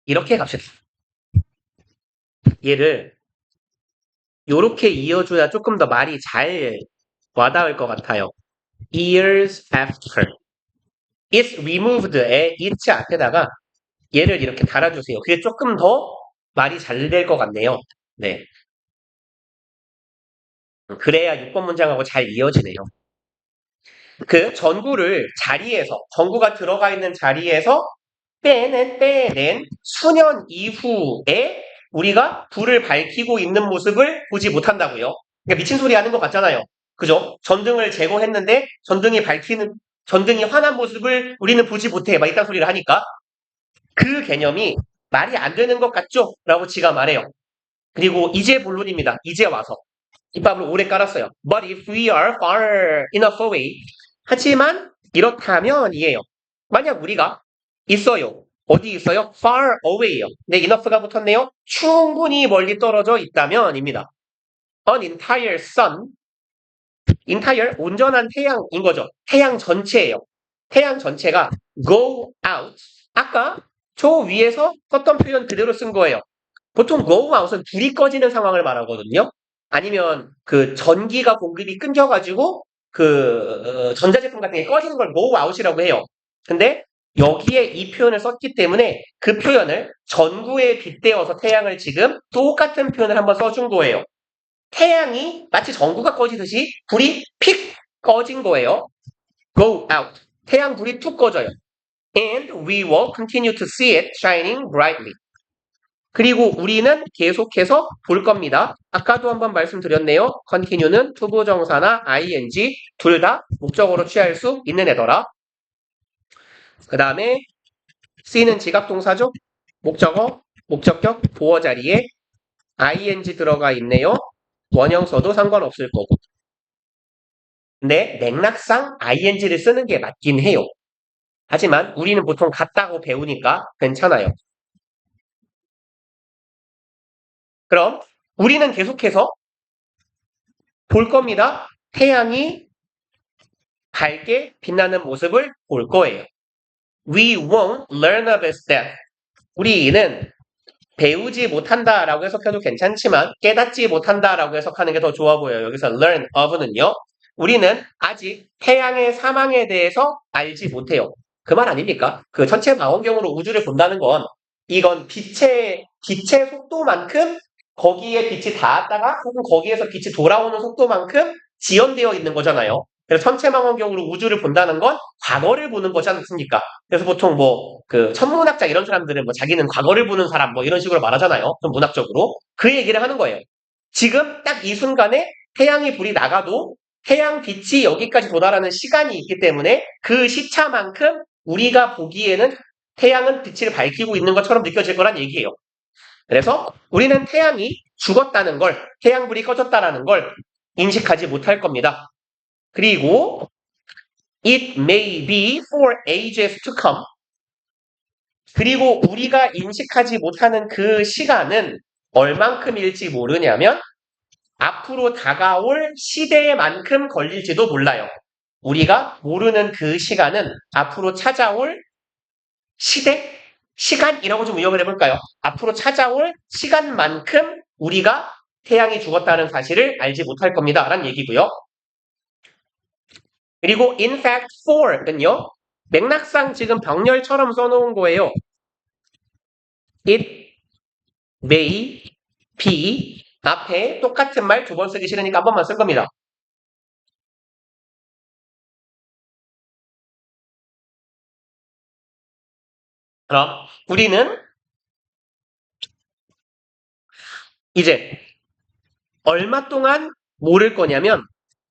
이렇게 갑시다. 얘를 요렇게 이어줘야 조금 더 말이 잘 와닿을 것 같아요. years after. is removed의 it 앞에다가 얘를 이렇게 달아주세요. 그게 조금 더 말이 잘 될 것 같네요. 네. 그래야 6번 문장하고 잘 이어지네요. 전구가 들어가 있는 자리에서 빼낸 수년 이후에 우리가 불을 밝히고 있는 모습을 보지 못한다고요. 그러니까 미친 소리 하는 것 같잖아요. 그죠? 전등을 제거했는데 전등이 환한 모습을 우리는 보지 못해. 막 이딴 소리를 하니까. 그 개념이 말이 안 되는 것 같죠? 라고 지가 말해요. 그리고 이제 본론입니다. 이제 와서. 밑밥을 오래 깔았어요. But if we are far enough away. 하지만 이렇다면 이에요. 만약 우리가 있어요. 어디 있어요? far away요. 네, enough가 붙었네요. 충분히 멀리 떨어져 있다면입니다. An entire sun. entire, 온전한 태양인 거죠. 태양 전체예요. 태양 전체가 go out. 아까 저 위에서 썼던 표현 그대로 쓴 거예요. 보통 go out은 불이 꺼지는 상황을 말하거든요. 아니면 전기가 공급이 끊겨가지고 전자제품 같은 게 꺼지는 걸 go out이라고 해요. 근데 여기에 이 표현을 썼기 때문에 그 표현을 전구에 빗대어서 태양을 지금 똑같은 표현을 한번 써준 거예요. 태양이 마치 전구가 꺼지듯이 불이 픽 꺼진 거예요. Go out. 태양 불이 툭 꺼져요. And we will continue to see it shining brightly. 그리고 우리는 계속해서 볼 겁니다. 아까도 한번 말씀드렸네요. continue는 투부정사나 ing 둘 다 목적어로 취할 수 있는 애더라. 그 다음에 C는 지각동사죠. 목적어, 목적격, 보어 자리에 ing 들어가 있네요. 원형 써도 상관없을 거고. 근데 맥락상 ing를 쓰는 게 맞긴 해요. 하지만 우리는 보통 같다고 배우니까 괜찮아요. 그럼 우리는 계속해서 볼 겁니다. 태양이 밝게 빛나는 모습을 볼 거예요. We won't learn of its death. 우리는 배우지 못한다라고 해석해도 괜찮지만 깨닫지 못한다라고 해석하는 게 더 좋아 보여요. 여기서 learn of는요. 우리는 아직 태양의 사망에 대해서 알지 못해요. 그 말 아닙니까? 그 천체 망원경으로 우주를 본다는 건 이건 빛의 속도만큼 거기에 빛이 닿았다가 혹은 거기에서 빛이 돌아오는 속도만큼 지연되어 있는 거잖아요. 그래서 천체망원경으로 우주를 본다는 건 과거를 보는 거지 않습니까? 그래서 보통 그 천문학자 이런 사람들은 자기는 과거를 보는 사람 이런 식으로 말하잖아요. 좀 문학적으로. 그 얘기를 하는 거예요. 지금 딱 이 순간에 태양이 불이 나가도 태양 빛이 여기까지 도달하는 시간이 있기 때문에 그 시차만큼 우리가 보기에는 태양은 빛을 밝히고 있는 것처럼 느껴질 거란 얘기예요. 그래서 우리는 태양이 죽었다는 걸, 태양불이 꺼졌다는 걸 인식하지 못할 겁니다. 그리고 it may be for ages to come. 그리고 우리가 인식하지 못하는 그 시간은 얼만큼일지 모르냐면 앞으로 다가올 시대만큼 걸릴지도 몰라요. 우리가 모르는 그 시간은 앞으로 찾아올 시간이라고 좀 의역을 해볼까요? 앞으로 찾아올 시간만큼 우리가 태양이 죽었다는 사실을 알지 못할 겁니다. 라는 얘기고요. 그리고 in fact for는요. 맥락상 지금 병렬처럼 써놓은 거예요. it may be 앞에 똑같은 말 두 번 쓰기 싫으니까 한 번만 쓸 겁니다. 그럼 우리는 이제 얼마 동안 모를 거냐면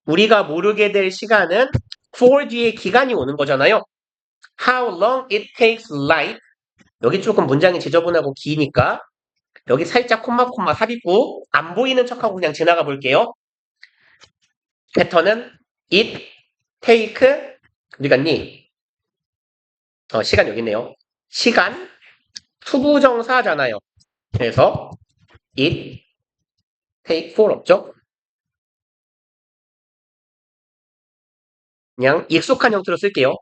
우리가 모르게 될 시간은 for 뒤에 기간이 오는 거잖아요. How long it takes light. 여기 조금 문장이 지저분하고 기니까 여기 살짝 콤마 삽입고 안 보이는 척하고 그냥 지나가 볼게요. 패턴은 it, take, 어디 갔니? 시간 여기 있네요. 시간, 투부정사잖아요. 그래서 it, take, for 없죠? 그냥 익숙한 형태로 쓸게요.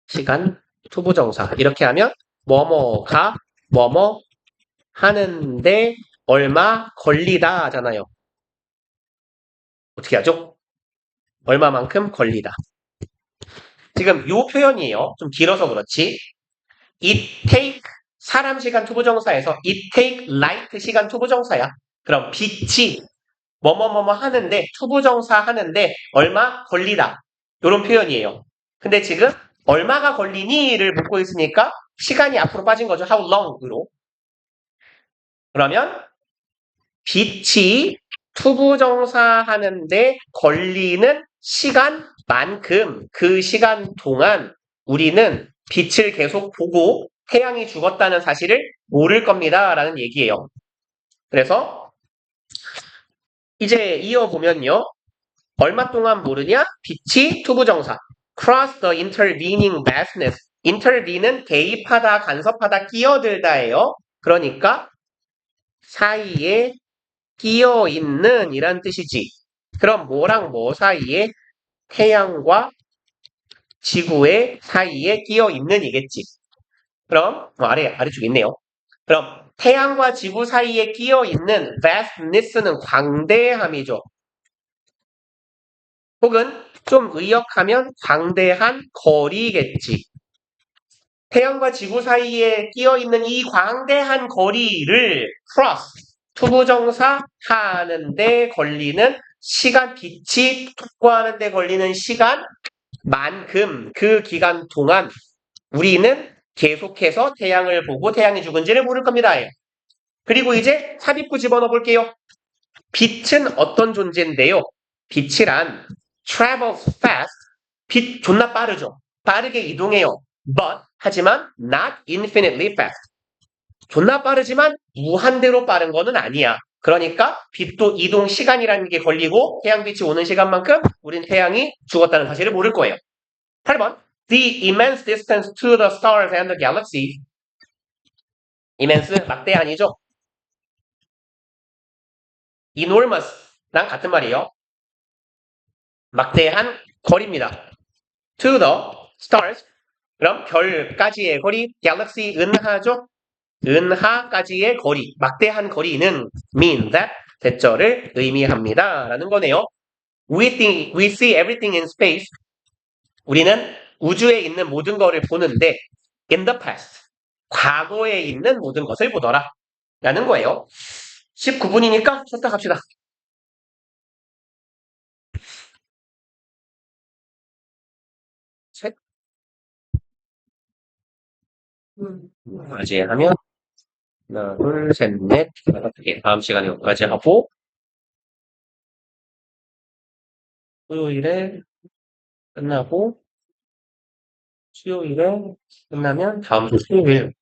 시간, 투부정사. 이렇게 하면 뭐뭐가 뭐뭐 하는데 얼마 걸리다 하잖아요. 어떻게 하죠? 얼마만큼 걸리다. 지금 요 표현이에요. 좀 길어서 그렇지. It take 사람 시간 투부정사에서 it take light 시간 투부정사야. 그럼 빛이 뭐뭐뭐뭐 하는데 투부정사 하는데 얼마 걸리다. 요런 표현이에요. 근데 지금 얼마가 걸리니를 묻고 있으니까 시간이 앞으로 빠진 거죠. How long으로. 그러면 빛이 투부정사 하는데 걸리는 시간만큼 그 시간 동안 우리는 빛을 계속 보고 태양이 죽었다는 사실을 모를 겁니다. 라는 얘기예요. 그래서 이제 이어보면요. 얼마 동안 모르냐? 빛이 투부정사. cross the intervening vastness. intervene은 개입하다, 간섭하다, 끼어들다예요. 그러니까 사이에 끼어 있는 이란 뜻이지. 그럼 뭐랑 뭐 사이에? 태양과 지구의 사이에 끼어 있는 이겠지. 그럼 아래쪽 있네요. 그럼 태양과 지구 사이에 끼어 있는 vastness는 광대함이죠. 혹은 좀 의역하면 광대한 거리겠지. 태양과 지구 사이에 끼어 있는 이 광대한 거리를 cross 투부정사 하는데 걸리는 시간, 빛이 통과하는 데 걸리는 시간만큼 그 기간 동안 우리는 계속해서 태양을 보고 태양이 죽은지를 모를 겁니다. 그리고 이제 삽입구 집어넣어 볼게요. 빛은 어떤 존재인데요? 빛이란 travels fast. 빛 존나 빠르죠. 빠르게 이동해요. But 하지만 not infinitely fast. 존나 빠르지만 무한대로 빠른 거는 아니야. 그러니까 빛도 이동 시간이라는 게 걸리고 태양빛이 오는 시간만큼 우린 태양이 죽었다는 사실을 모를 거예요. 8번. The immense distance to the stars and the galaxy. immense 막대한이죠. enormous랑 같은 말이에요. 막대한 거리입니다. To the stars. 그럼 별까지의 거리, galaxy 은하죠. 은하까지의 거리, 막대한 거리는 mean that 대절을 의미합니다. 라는 거네요. We see everything in space. 우리는 우주에 있는 모든 것을 보는데 in the past. 과거에 있는 모든 것을 보더라. 라는 거예요. 19분이니까 쉬었다 갑시다. 셋. 맞이하면 하나, 둘, 셋, 넷, 다섯 개. 다음 시간에 여기까지 하고 토요일에 끝나고 수요일에 끝나면 다음 주 수요일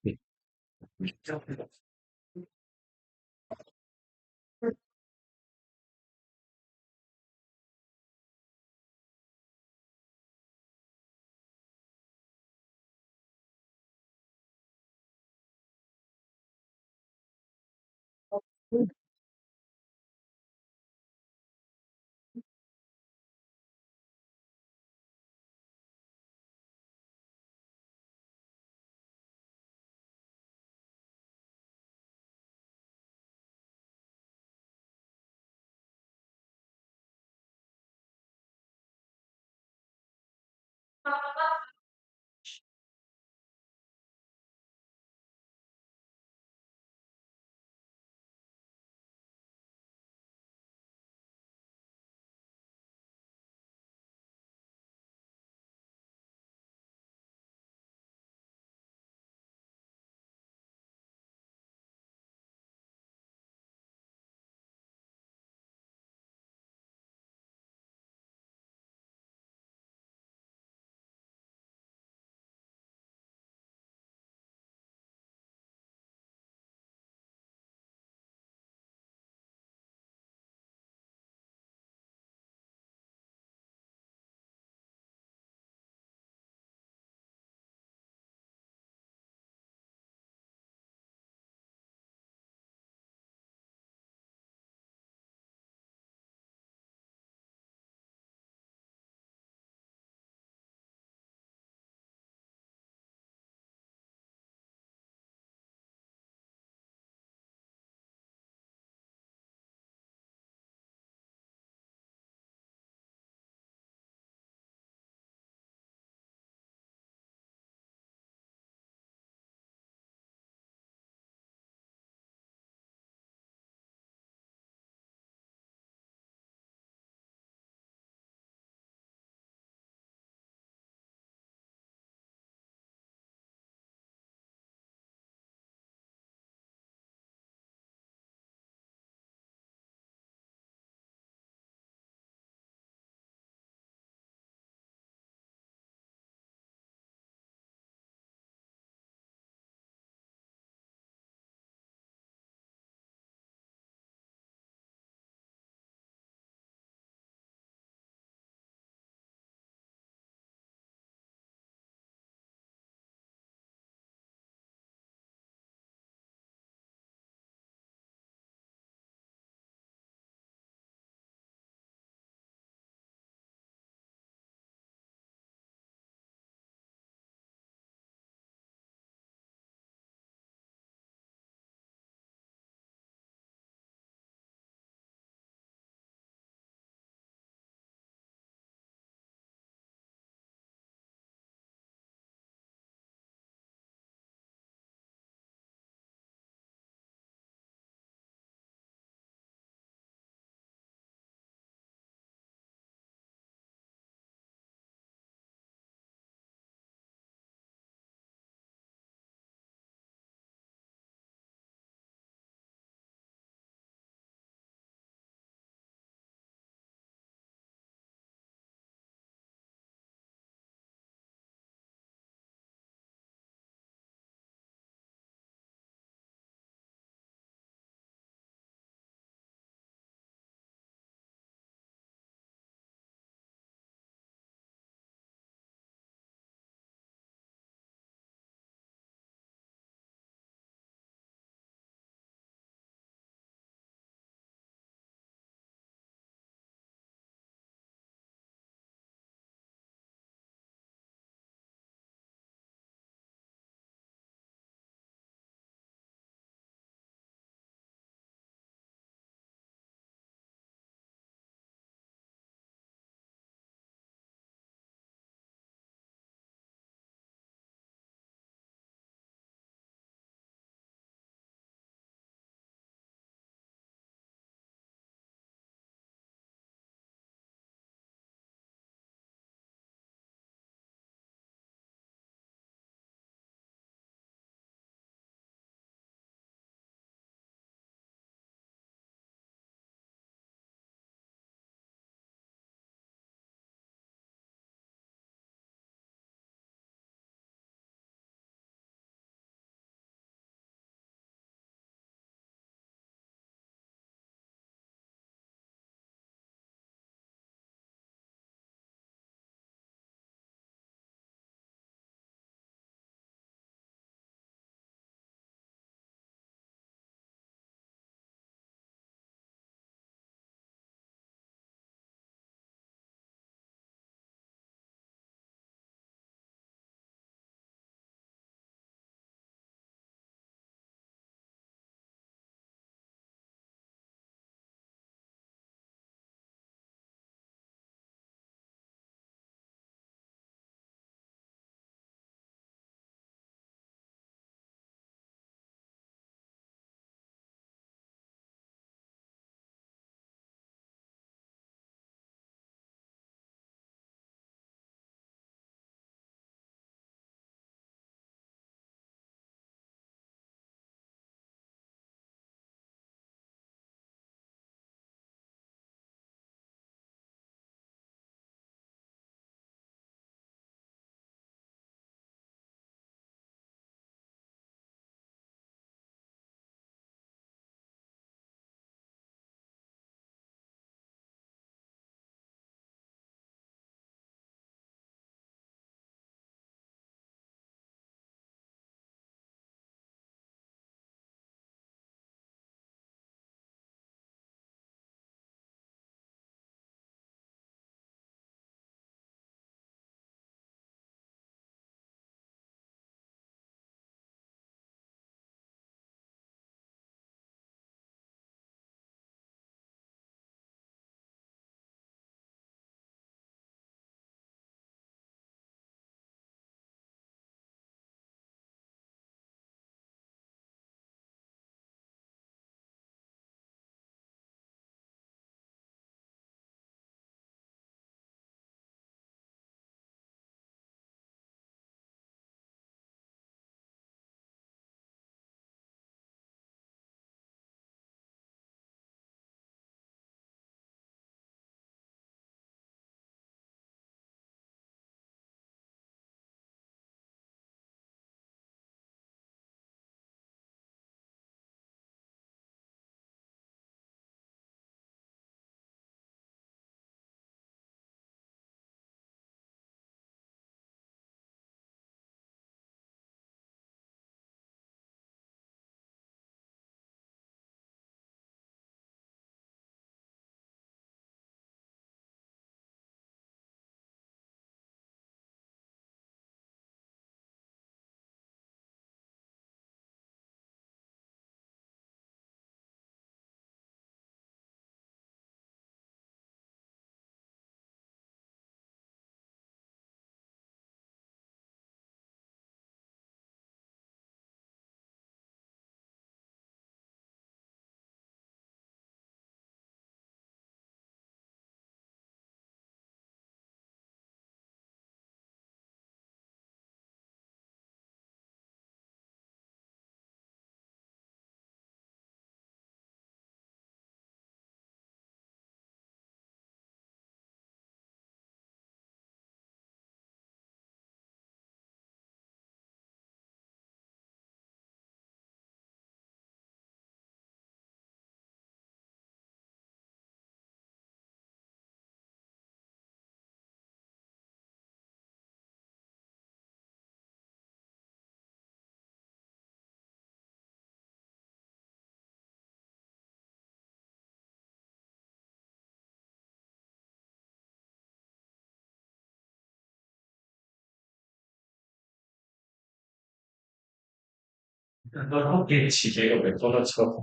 너한테 지게가 왜 떨어져?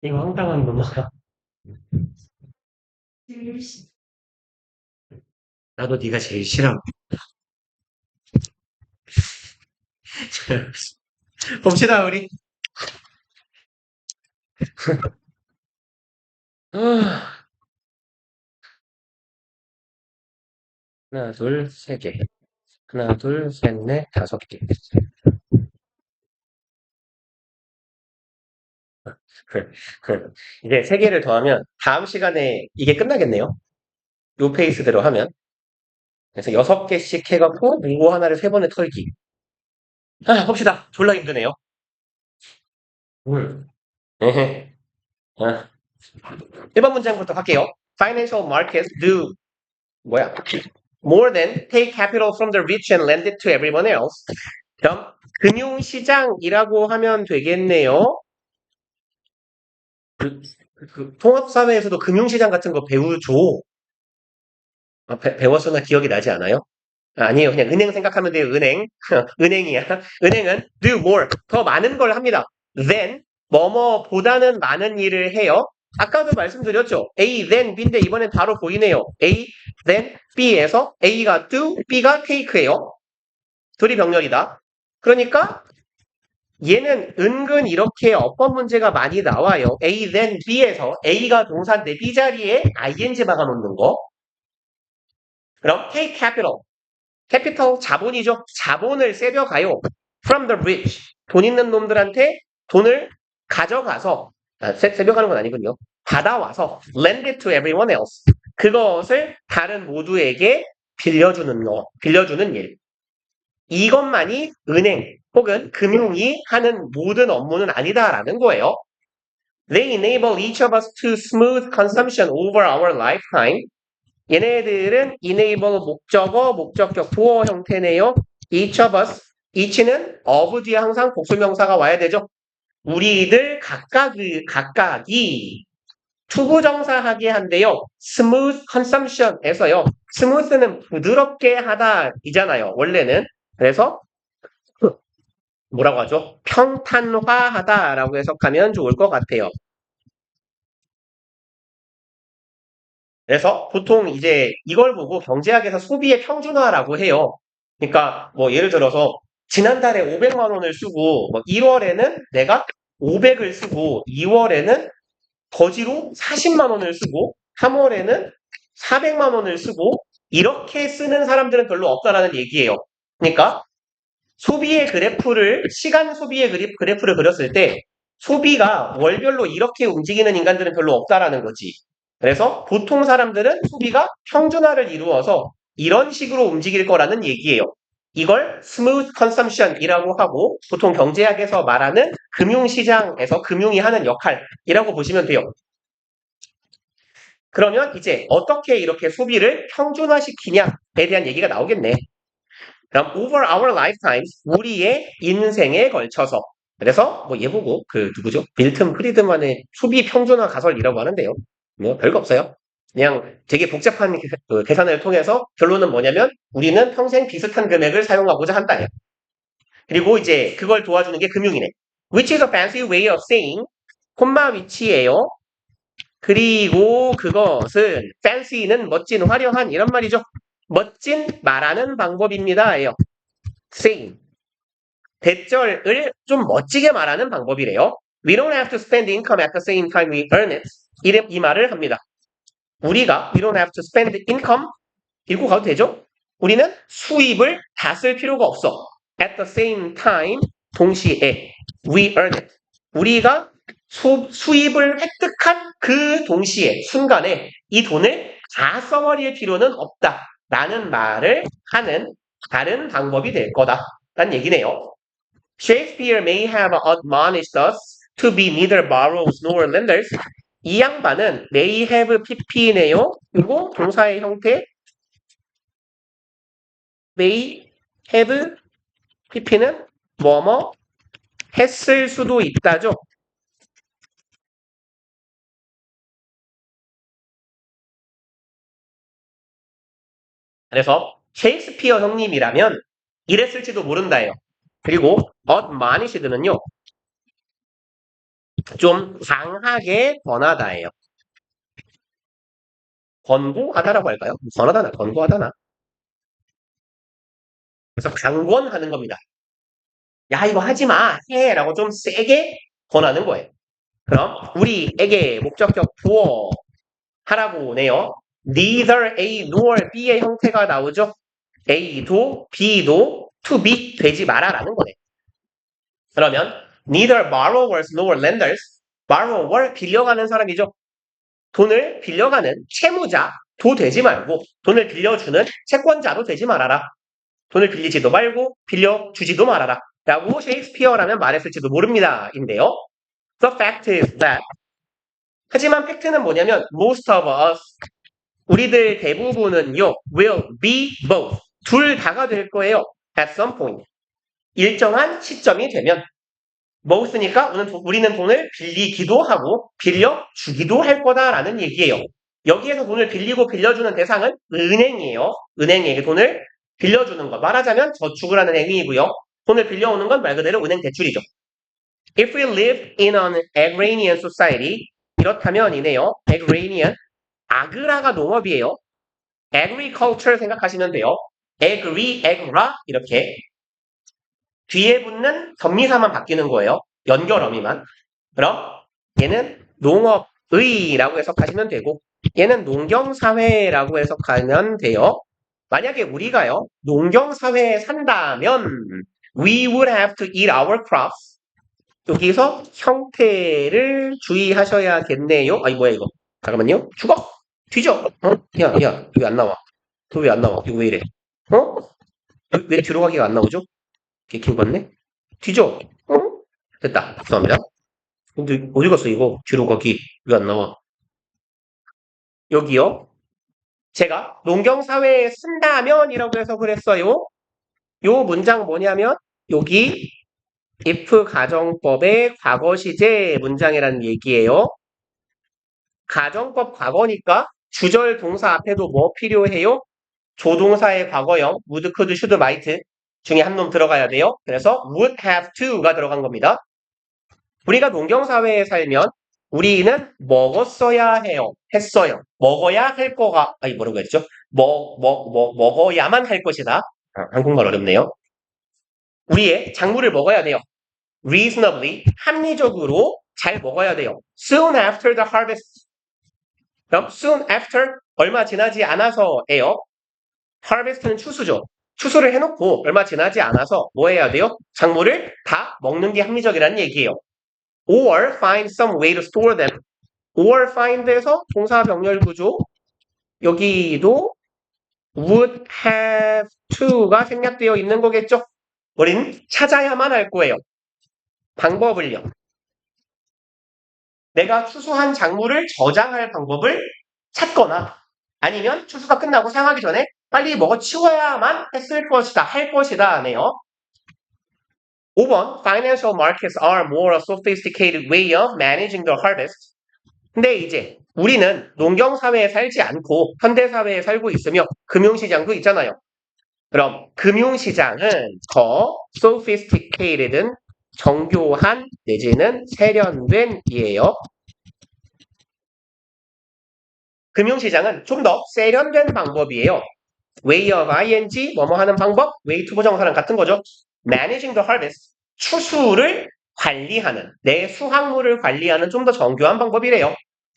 이거 황당한 놈아. 글씨. 나도 네가 제일 싫어. 봅시다 우리. 아, 하나, 둘, 세 개. 하나, 둘, 셋, 넷, 다섯 개. 이제 세 개를 더하면 다음 시간에 이게 끝나겠네요. 요 페이스대로 하면. 그래서 여섯 개씩 해갖고 문고 하나를 세 번에 털기. 아, 봅시다. 졸라 힘드네요. 에헤. 아, 1번 문장부터 할게요. Financial markets do 뭐야? More than take capital from the rich and lend it to everyone else. 그럼 금융시장이라고 하면 되겠네요. 그 통합사회에서도 금융시장 같은 거 배우죠. 아, 배웠으나 기억이 나지 않아요? 아, 아니에요. 그냥 은행 생각하면 돼요. 은행. 은행이야. 은행은 do more. 더 많은 걸 합니다. than 뭐뭐보다는 많은 일을 해요. 아까도 말씀드렸죠. A, then, B인데 이번엔 바로 보이네요. A, then, B에서 A가 do, B가 take예요. 둘이 병렬이다. 그러니까 얘는 은근 이렇게 어법 문제가 많이 나와요. A, then, B에서 A가 동사인데 B 자리에 ing 박아놓는 거. 그럼 take capital. 캐피털 자본이죠. 자본을 세벼가요. From the rich. 돈 있는 놈들한테 돈을 가져가서 세벼가는 건 아니군요. 받아와서 lend it to everyone else. 그것을 다른 모두에게 빌려주는 일. 이것만이 은행 혹은 금융이 하는 모든 업무는 아니다라는 거예요. They enable each of us to smooth consumption over our lifetime. 얘네들은 enable 목적어, 목적격, 보어 형태네요. Each of us. each는 of 뒤에 항상 복수명사가 와야 되죠. 우리들 각각이 투부정사하게 한데요. smooth consumption에서요. smooth는 부드럽게 하다 이잖아요. 원래는. 그래서 뭐라고 하죠? 평탄화하다라고 해석하면 좋을 것 같아요. 그래서 보통 이제 이걸 보고 경제학에서 소비의 평준화라고 해요. 그러니까 뭐 예를 들어서 지난달에 500만 원을 쓰고 뭐 1월에는 내가 500을 쓰고 2월에는 거지로 40만 원을 쓰고 3월에는 400만 원을 쓰고 이렇게 쓰는 사람들은 별로 없다라는 얘기예요. 그러니까 소비의 그래프를 시간 소비의 그래프를 그렸을 때 소비가 월별로 이렇게 움직이는 인간들은 별로 없다라는 거지. 그래서 보통 사람들은 소비가 평준화를 이루어서 이런 식으로 움직일 거라는 얘기예요. 이걸 smooth consumption이라고 하고 보통 경제학에서 말하는 금융시장에서 금융이 하는 역할이라고 보시면 돼요. 그러면 이제 어떻게 이렇게 소비를 평준화시키냐에 대한 얘기가 나오겠네. 그럼 over our lifetimes 우리의 인생에 걸쳐서 그래서 뭐 얘 보고 그 누구죠? 밀튼 프리드만의 소비 평준화 가설이라고 하는데요. 뭐 별거 없어요. 그냥 되게 복잡한 계산을 통해서 결론은 뭐냐면 우리는 평생 비슷한 금액을 사용하고자 한다. 그리고 이제 그걸 도와주는 게 금융이네. Which is a fancy way of saying 콤마 위치예요. 그리고 그것은 fancy는 멋진, 화려한 이런 말이죠. 멋진 말하는 방법입니다. 예요. saying. 대절을 좀 멋지게 말하는 방법이래요. We don't have to spend income at the same time we earn it. 이 말을 합니다. 우리가 we don't have to spend income 읽고 가도 되죠? 우리는 수입을 다 쓸 필요가 없어. At the same time 동시에 we earn it. 우리가 수입을 획득한 그 동시에 순간에 이 돈을 다 써버릴 필요는 없다. 라는 말을 하는 다른 방법이 될 거다. 라는 얘기네요. Shakespeare may have admonished us to be neither borrowers nor lenders. 이 양반은 may have pp네요. 그리고 동사의 형태 may have pp는 뭐뭐 했을 수도 있다죠. 그래서 셰익스피어 형님이라면 이랬을지도 모른다예요. 그리고 admonished는요. 좀 강하게 권하다예요. 권고하다라고 할까요? 권하다나 권고하다나. 그래서 강권하는 겁니다. 야 이거 하지 마, 해 라고 좀 세게 권하는 거예요. 그럼 우리에게 목적격 부어 하라고 오네요. Neither A nor B의 형태가 나오죠. A도 B도 to be 되지 마라라는 거네. 그러면 neither borrowers nor lenders, borrower 빌려가는 사람이죠. 돈을 빌려가는 채무자도 되지 말고 돈을 빌려주는 채권자도 되지 말아라. 돈을 빌리지도 말고 빌려주지도 말아라. 라고 셰익스피어라면 말했을지도 모릅니다. 인데요. The fact is that 하지만 팩트는 뭐냐면 most of us 우리들 대부분은요 will be both 둘 다가 될 거예요. at some point 일정한 시점이 되면 both니까 우리는 돈을 빌리기도 하고 빌려주기도 할 거다라는 얘기예요. 여기에서 돈을 빌리고 빌려주는 대상은 은행이에요. 은행에게 돈을 빌려주는 것. 말하자면 저축을 하는 행위이고요. 돈을 빌려오는 건 말 그대로 은행 대출이죠. If we live in an agrarian society, 이렇다면 이네요. agrarian, 아그라가 농업이에요. agriculture 생각하시면 돼요. agra 이렇게 뒤에 붙는 전미사만 바뀌는 거예요. 연결어미만. 그럼 얘는 농업의라고 해석하시면 되고 얘는 농경사회라고 해석하면 돼요. 만약에 우리가요. 농경사회에 산다면 we would have to eat our crops. 여기서 형태를 주의하셔야겠네요. 아이 뭐야 이거. 잠깐만요. 죽어? 뒤져. 어? 야, 왜 안 나와? 너 왜 안 나와? 이거 왜 이래? 어? 왜 뒤로 가기가 안 나오죠? 개킹 받네? 뒤져. 어? 됐다. 죄송합니다. 근데 어디 갔어 이거? 뒤로 가기 왜 안 나와? 여기요. 제가 농경사회에 쓴다면이라고 해석을 했어요. 요 문장 뭐냐면 여기 if 가정법의 과거 시제 문장이라는 얘기예요. 가정법 과거니까 주절 동사 앞에도 뭐 필요해요? 조동사의 과거형 would, could, should, might 중에 한 놈 들어가야 돼요. 그래서 would have to가 들어간 겁니다. 우리가 농경사회에 살면 우리는 먹었어야 해요. 했어요. 먹어야 할 거가 아니 뭐라고 했죠? 먹어야만 할 것이다. 한국말 어렵네요. 우리의 작물을 먹어야 돼요. reasonably, 합리적으로 잘 먹어야 돼요. soon after the harvest. 그럼 soon after 얼마 지나지 않아서예요. harvest는 추수죠. 추수를 해놓고 얼마 지나지 않아서 뭐 해야 돼요? 작물을 다 먹는 게 합리적이라는 얘기예요. or find some way to store them. or find에서 동사 병렬 구조 여기도 would have to가 생략되어 있는 거겠죠? 우린 찾아야만 할 거예요. 방법을요. 내가 추수한 작물을 저장할 방법을 찾거나 아니면 추수가 끝나고 사용하기 전에 빨리 먹어 치워야만 했을 것이다, 할 것이다 하네요. 5번, financial markets are more a sophisticated way of managing the harvest. 근데 이제 우리는 농경사회에 살지 않고 현대사회에 살고 있으며 금융시장도 있잖아요. 그럼 금융시장은 더 sophisticated은 정교한 내지는 세련된 이에요. 금융시장은 좀 더 세련된 방법이에요. way of ing, 뭐뭐 하는 방법, way to 부정사랑 같은 거죠. managing the harvest, 추수를 관리하는, 내 수확물을 관리하는 좀 더 정교한 방법이래요.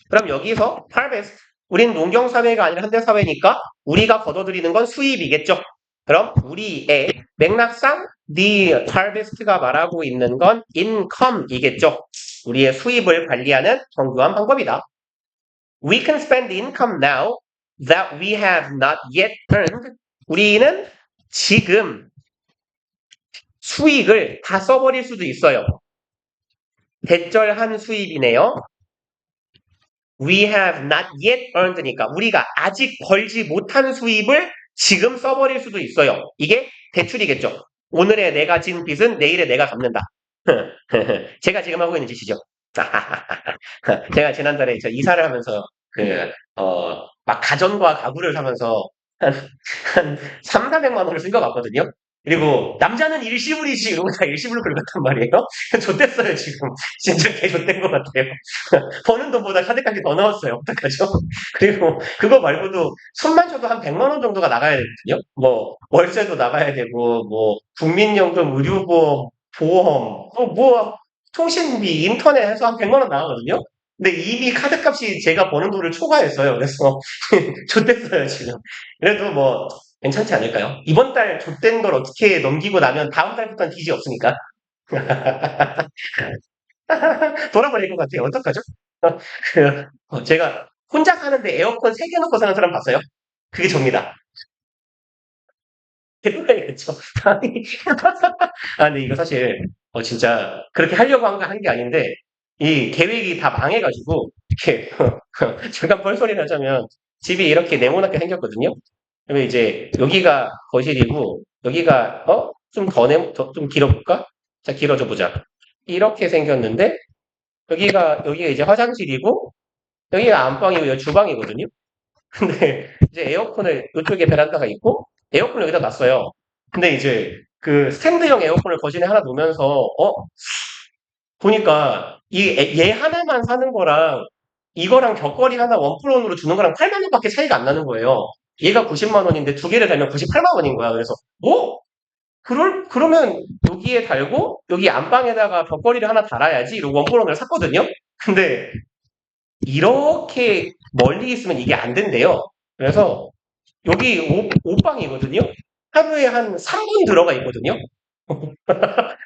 그럼 여기서 harvest, 우린 농경사회가 아니라 현대사회니까 우리가 걷어들이는 건 수입이겠죠. 그럼 우리의 맥락상 the harvest가 말하고 있는 건 income이겠죠. 우리의 수입을 관리하는 정교한 방법이다. We can spend income now that we have not yet earned. 우리는 지금 수익을 다 써버릴 수도 있어요. 대절한 수입이네요. We have not yet earned니까 우리가 아직 벌지 못한 수입을 지금 써버릴 수도 있어요. 이게 대출이겠죠. 오늘의 내가 진 빚은 내일의 내가 갚는다. 제가 지금 하고 있는 짓이죠. 제가 지난달에 저 이사를 하면서 막 가전과 가구를 사면서 한 3, 400만 원을 쓴 것 같거든요. 그리고 남자는 일시불이지 이러고 다 일시불로 긁었단 말이에요. 좆됐어요 지금. 진짜 개 좆된 것 같아요. 버는 돈보다 카드값이 더 나왔어요. 어떡하죠? 그리고 그거 말고도 손만 줘도 한 100만 원 정도가 나가야 되거든요. 뭐 월세도 나가야 되고 뭐 국민연금, 의료보험, 보험, 뭐 통신비, 인터넷 해서 한 100만 원 나가거든요. 근데 이미 카드값이 제가 버는 돈을 초과했어요. 그래서 좆됐어요 지금. 그래도 뭐 괜찮지 않을까요? 이번 달 좆된 걸 어떻게 넘기고 나면 다음 달부터는 빚이 없으니까 돌아버릴 것 같아요. 어떡하죠? 제가 혼자 사는데 에어컨 3개 놓고 사는 사람 봤어요? 그게 접니다. 해봐야겠죠. 아니, 근데 이거 사실 진짜 그렇게 하려고 한 게 아닌데 이 계획이 다 망해가지고 이렇게 잠깐 뻘소리 하자면 집이 이렇게 네모나게 생겼거든요. 그러면 이제 여기가 거실이고 여기가 좀 좀 길어볼까? 자 길어져 보자. 이렇게 생겼는데 여기가 이제 화장실이고 여기가 안방이고 여기 주방이거든요. 근데 이제 에어컨을 이쪽에 베란다가 있고 에어컨을 여기다 놨어요. 근데 이제 그 스탠드형 에어컨을 거실에 하나 놓으면서 보니까 얘 하나만 사는 거랑 이거랑 격거리 하나 원플런으로 주는 거랑 8만 원밖에 차이가 안 나는 거예요. 얘가 90만 원인데 두 개를 달면 98만 원인 거야. 그래서 뭐? 그러면 여기에 달고 여기 안방에다가 벽걸이를 하나 달아야지 이러고 원플런을 샀거든요. 근데 이렇게 멀리 있으면 이게 안 된대요. 그래서 여기 옷방이거든요. 하루에 한 3분 들어가 있거든요.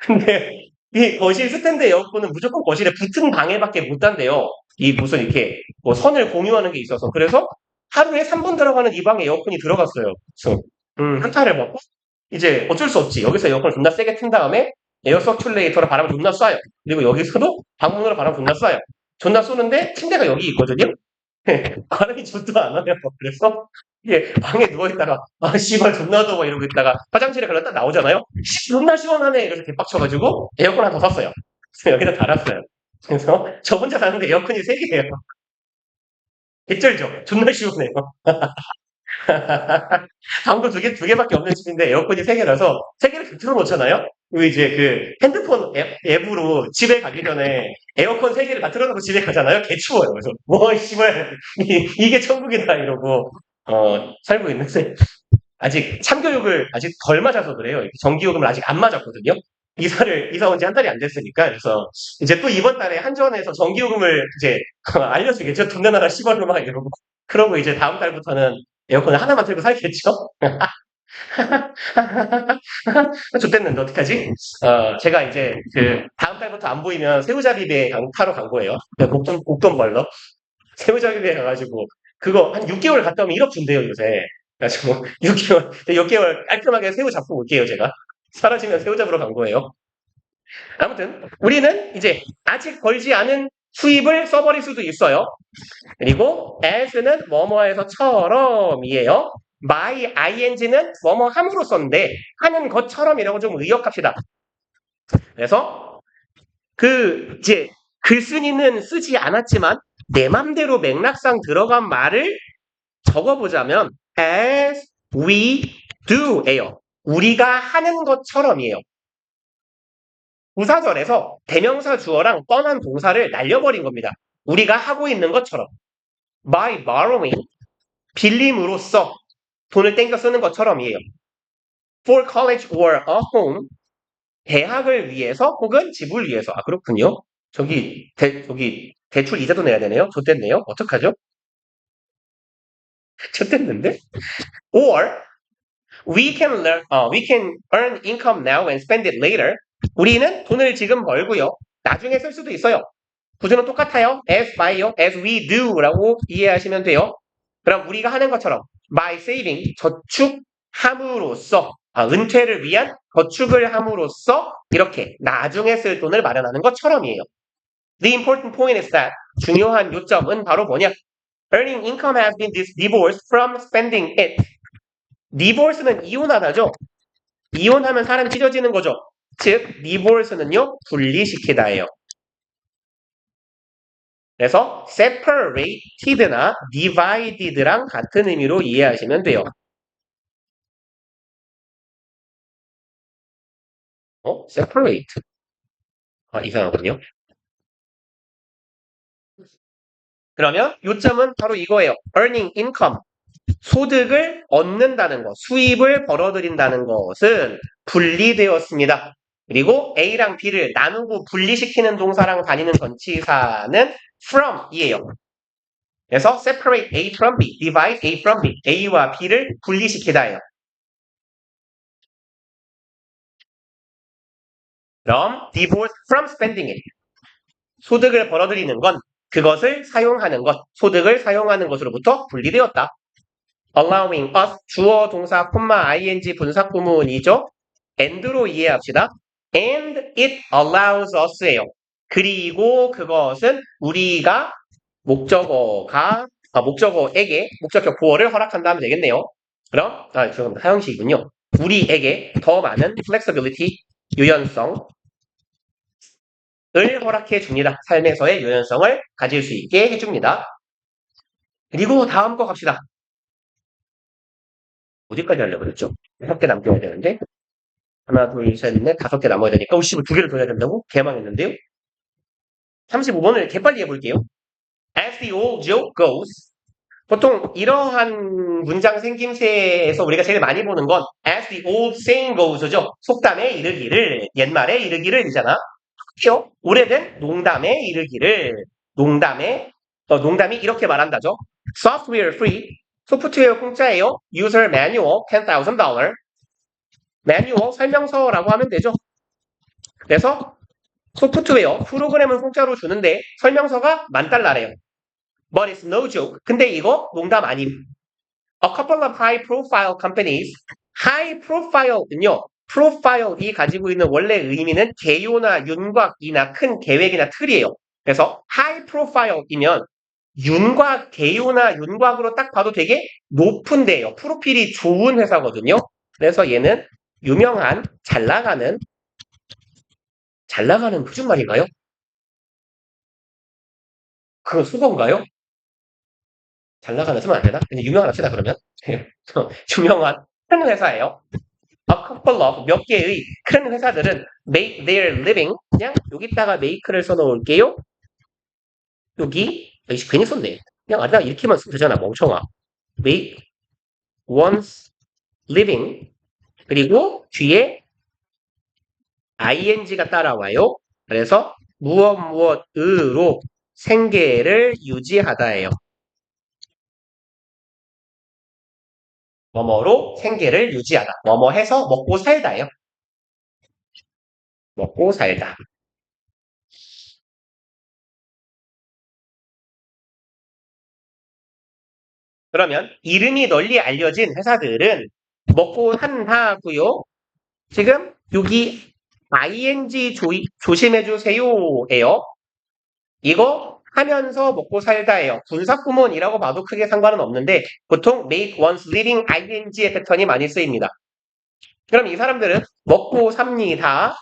근데 이 거실 스탠드 에어컨은 무조건 거실에 붙은 방에밖에 못 단대요. 이 무슨 이렇게 뭐 선을 공유하는 게 있어서. 그래서 하루에 3분 들어가는 이 방에 에어컨이 들어갔어요. 그래서 한타를 먹고 이제 어쩔 수 없지. 여기서 에어컨을 존나 세게 튼 다음에 에어 서큘레이터로 바람을 존나 쏴요. 그리고 여기서도 방문으로 바람 존나 쏴요. 존나 쏘는데 침대가 여기 있거든요. 바람이 좋도 않아요. 그래서 이게 방에 누워있다가 아 씨발 존나 더워 이러고 있다가 화장실에 갔다 나오잖아요. 존나 시원하네 이래서 개빡쳐가지고 에어컨 하나 더 샀어요. 그래서 여기다 달았어요. 그래서 저 혼자 사는데 에어컨이 3개예요. 개쩔죠? 존나 시원해요. 방도 두 개밖에 없는 집인데 에어컨이 3개라서 3개를 틀어놓잖아요? 그리고 이제 그 핸드폰 앱으로 집에 가기 전에 에어컨 3개를 다 틀어놓고 집에 가잖아요? 개추워요. 그래서 뭐 씨발 이게 천국이다 이러고 살고 있는데 아직 참교육을 아직 덜 맞아서 그래요. 전기요금을 아직 안 맞았거든요. 이사 온 지 한 달이 안 됐으니까 그래서 이제 또 이번 달에 한전에서 전기요금을 이제 알려주겠죠. 돈 내놔라 씨발로 막 이러고 그러고 이제 다음 달부터는 에어컨을 하나만 틀고 살겠죠. 좋댔는데 어떡하지? 제가 이제 그 다음 달부터 안 보이면 새우잡이배 타러 간 거예요. 목돈 벌러 새우잡이배 가가지고 그거 한 6개월 갔다 오면 1억 준대요 요새. 그래가지고 6개월 깔끔하게 새우 잡고 올게요 제가. 사라지면 새우 잡으러 간 거예요. 아무튼 우리는 이제 아직 벌지 않은 수입을 써버릴 수도 있어요. 그리고 as는 뭐뭐에서처럼이에요. my ing는 뭐뭐 함으로써인데 하는 것처럼이라고 좀 의역합시다. 그래서 그 이제 글쓴이는 쓰지 않았지만 내 맘대로 맥락상 들어간 말을 적어보자면 as we do예요. 우리가 하는 것처럼이에요. 부사절에서 대명사 주어랑 뻔한 동사를 날려버린 겁니다. 우리가 하고 있는 것처럼 by borrowing 빌림으로써 돈을 땡겨 쓰는 것처럼이에요. For college or a home 대학을 위해서 혹은 집을 위해서. 아 그렇군요. 저기 대출 이자도 내야 되네요. 좋댔네요. 어떡하죠? 좋댔는데? Or we can earn income now and spend it later. 우리는 돈을 지금 벌고요. 나중에 쓸 수도 있어요. 구조는 똑같아요. as by요. as we do라고 이해하시면 돼요. 그럼 우리가 하는 것처럼 by saving 저축함으로써 은퇴를 위한 저축을 함으로써 이렇게 나중에 쓸 돈을 마련하는 것처럼이에요. The important point is that 중요한 요점은 바로 뭐냐? Earning income has been divorced from spending it. divorce는 이혼하다죠. 이혼하면 사람이 찢어지는 거죠. 즉 divorce는요 분리시키다예요. 그래서 separated나 divided랑 같은 의미로 이해하시면 돼요. separate. 이상하군요. 그러면 요점은 바로 이거예요. earning income. 소득을 얻는다는 것, 수입을 벌어들인다는 것은 분리되었습니다. 그리고 A랑 B를 나누고 분리시키는 동사랑 다니는 전치사는 from이에요. 그래서 separate A from B, divide A from B, A와 B를 분리시키다예요. 그럼 divorce from spending it. 소득을 벌어들이는 건 그것을 사용하는 것, 소득을 사용하는 것으로부터 분리되었다. allowing us 주어 동사 콤마 ing 분사 구문이죠. and로 이해합시다. and it allows us예요. 그리고 그것은 우리가 목적어에게 목적격 보어를 허락한다 하면 되겠네요. 그럼 죄송합니다. 사형식이군요. 우리에게 더 많은 flexibility 유연성을 허락해 줍니다. 삶에서의 유연성을 가질 수 있게 해줍니다. 그리고 다음 거 갑시다. 어디까지 하려고 그랬죠? 6개 남겨야 되는데 하나, 둘, 셋, 넷, 5개 남아야 되니까 2개를 더 해야 된다고? 개망했는데요. 35번을 개빨리 해볼게요. As the old joke goes. 보통 이러한 문장 생김새에서 우리가 제일 많이 보는 건 as the old saying goes죠. 속담에 이르기를, 옛말에 이르기를 이잖아. 그렇죠? 오래된 농담에 이르기를, 농담이 이렇게 말한다죠. Software free. 소프트웨어 공짜예요. User manual $10,000. 매뉴얼 설명서라고 하면 되죠. 그래서 소프트웨어 프로그램은 공짜로 주는데 설명서가 $10,000래요. But it's no joke. 근데 이거 농담 아님. A couple of high profile companies. high profile는요. profile이 가지고 있는 원래 의미는 개요나 윤곽이나 큰 계획이나 틀이에요. 그래서 high profile이면 윤곽, 개요나 윤곽으로 딱 봐도 되게 높은 데예요. 프로필이 좋은 회사거든요. 그래서 얘는 유명한 잘 나가는 무슨 말인가요? 그건 수거인가요? 잘 나가는 쓰면 안 되나? 그냥 유명한 합시다 그러면. 유명한 큰 회사예요. A couple of 몇 개의 큰 회사들은 make their living 그냥 여기다가 make를 써놓을게요. 여기 괜히 썼네. 그냥 아래다가 이렇게만 쓰면 되잖아 멍청아. make one's living 그리고 뒤에 ing가 따라와요. 그래서 무엇으로 생계를 유지하다예요. 뭐뭐로 생계를 유지하다. 뭐뭐 해서 먹고 살다예요. 먹고 살다. 그러면 이름이 널리 알려진 회사들은 먹고 산다고요. 지금 여기 ing 조심해 주세요예요. 이거 하면서 먹고 살다예요. 분사구문이라고 봐도 크게 상관은 없는데 보통 make one's living ing의 패턴이 많이 쓰입니다. 그럼 이 사람들은 먹고 삽니다.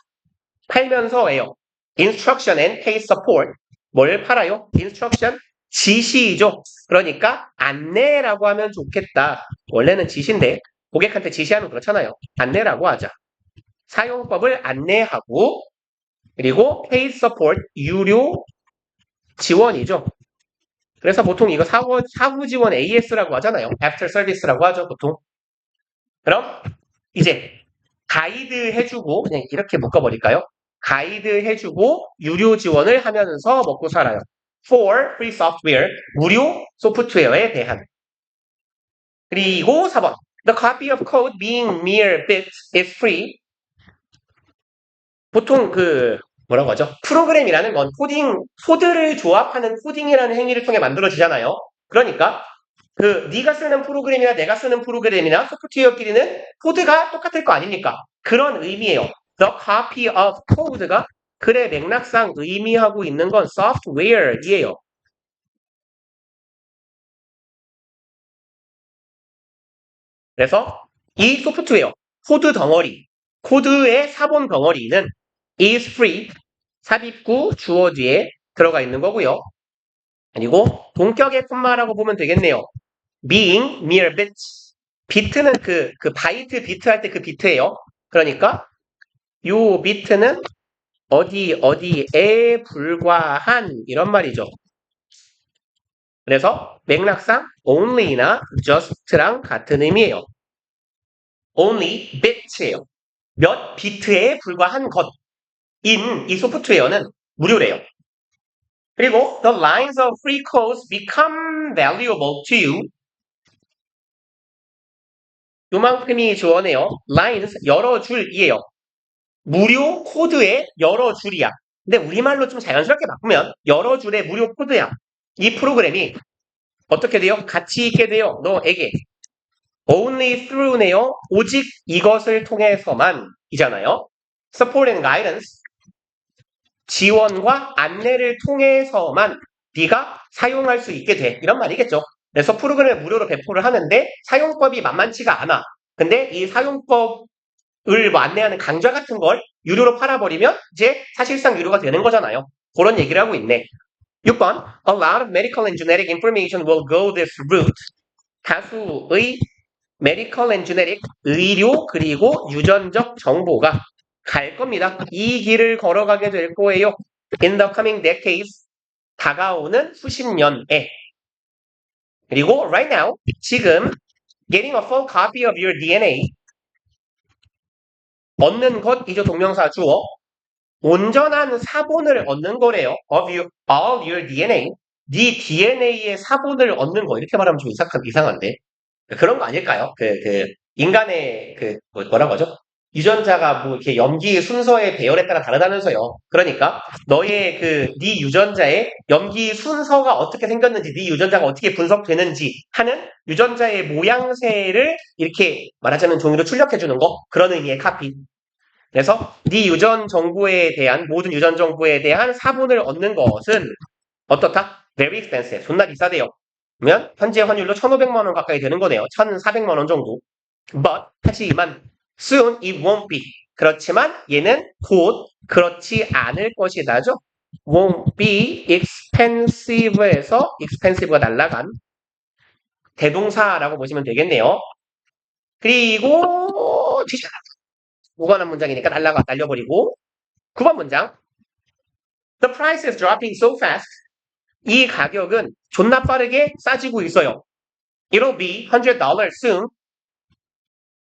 팔면서예요. instruction and pay support. 뭘 팔아요? instruction, 지시죠. 그러니까 안내라고 하면 좋겠다. 원래는 지시인데 고객한테 지시하면 그렇잖아요. 안내라고 하자. 사용법을 안내하고 그리고 pay support, 유료 지원이죠. 그래서 보통 이거 사후 지원 AS라고 하잖아요. after service라고 하죠, 보통. 그럼 이제 가이드 해주고 그냥 이렇게 묶어버릴까요? 가이드 해주고 유료 지원을 하면서 먹고 살아요. for free software, 무료 소프트웨어에 대한. 그리고 4번. The copy of code being mere bits is free. 보통 뭐라고 하죠? 프로그램이라는 건 코드를 조합하는 코딩이라는 행위를 통해 만들어지잖아요. 그러니까 네가 쓰는 프로그램이나 내가 쓰는 프로그램이나 소프트웨어끼리는 코드가 똑같을 거 아닙니까? 그런 의미예요. The copy of code가 글의 맥락상 의미하고 있는 건 software이에요. 그래서 이 소프트웨어, 코드 덩어리, 코드의 사본 덩어리는 is free, 삽입구 주어 뒤에 들어가 있는 거고요. 아니고 동격의 콤마라고 보면 되겠네요. being mere bits. 비트는 바이트 비트 할 때 그 비트예요. 그러니까 요 비트는 어디에 불과한 이런 말이죠. 그래서 맥락상 only나 just랑 같은 의미예요. only bit예요. 몇 비트에 불과한 것인 이 소프트웨어는 무료래요. 그리고 the lines of free codes become valuable to you. 요만큼이 주어네요. lines 여러 줄이에요. 무료 코드의 여러 줄이야. 근데 우리말로 좀 자연스럽게 바꾸면 여러 줄의 무료 코드야. 이 프로그램이 어떻게 돼요? 가치 있게 돼요. 너에게. only through네요. 오직 이것을 통해서만 이잖아요. support and guidance. 지원과 안내를 통해서만 네가 사용할 수 있게 돼. 이런 말이겠죠. 그래서 프로그램을 무료로 배포를 하는데 사용법이 만만치가 않아. 근데 이 사용법을 뭐 안내하는 강좌 같은 걸 유료로 팔아버리면 이제 사실상 유료가 되는 거잖아요. 그런 얘기를 하고 있네. 6번. A lot of medical and genetic information will go this route. 다수의 medical and genetic, 의료 그리고 유전적 정보가 갈 겁니다. 이 길을 걸어가게 될 거예요. In the coming decades, 다가오는 수십 년에. 그리고 right now, 지금 getting a full copy of your DNA, 얻는 것이죠. 동명사 주어. 온전한 사본을 얻는 거래요. Of all your DNA. 네 DNA의 사본을 얻는 거. 이렇게 말하면 좀 이상한데. 그런 거 아닐까요? 인간의 뭐라고 하죠? 유전자가 뭐 이렇게 염기 순서의 배열에 따라 다르다면서요. 그러니까 너의 네 유전자의 염기 순서가 어떻게 생겼는지, 네 유전자가 어떻게 분석되는지 하는 유전자의 모양새를 이렇게 말하자면 종이로 출력해 주는 거. 그런 의미의 카피. 그래서 네 유전 정보에 대한 모든 유전 정보에 대한 사본을 얻는 것은 어떻다? Very expensive. 존나 비싸대요. 그러면 현재 환율로 1,500만 원 가까이 되는 거네요. 1,400만 원 정도. But 하지만 soon it won't be. 그렇지만 얘는 곧 그렇지 않을 것이다죠. won't be expensive에서 expensive가 날라간 대동사라고 보시면 되겠네요. 그리고 무관한 문장이니까 날려버리고 9번 문장. The price is dropping so fast. 이 가격은 존나 빠르게 싸지고 있어요. It'll be $100 soon.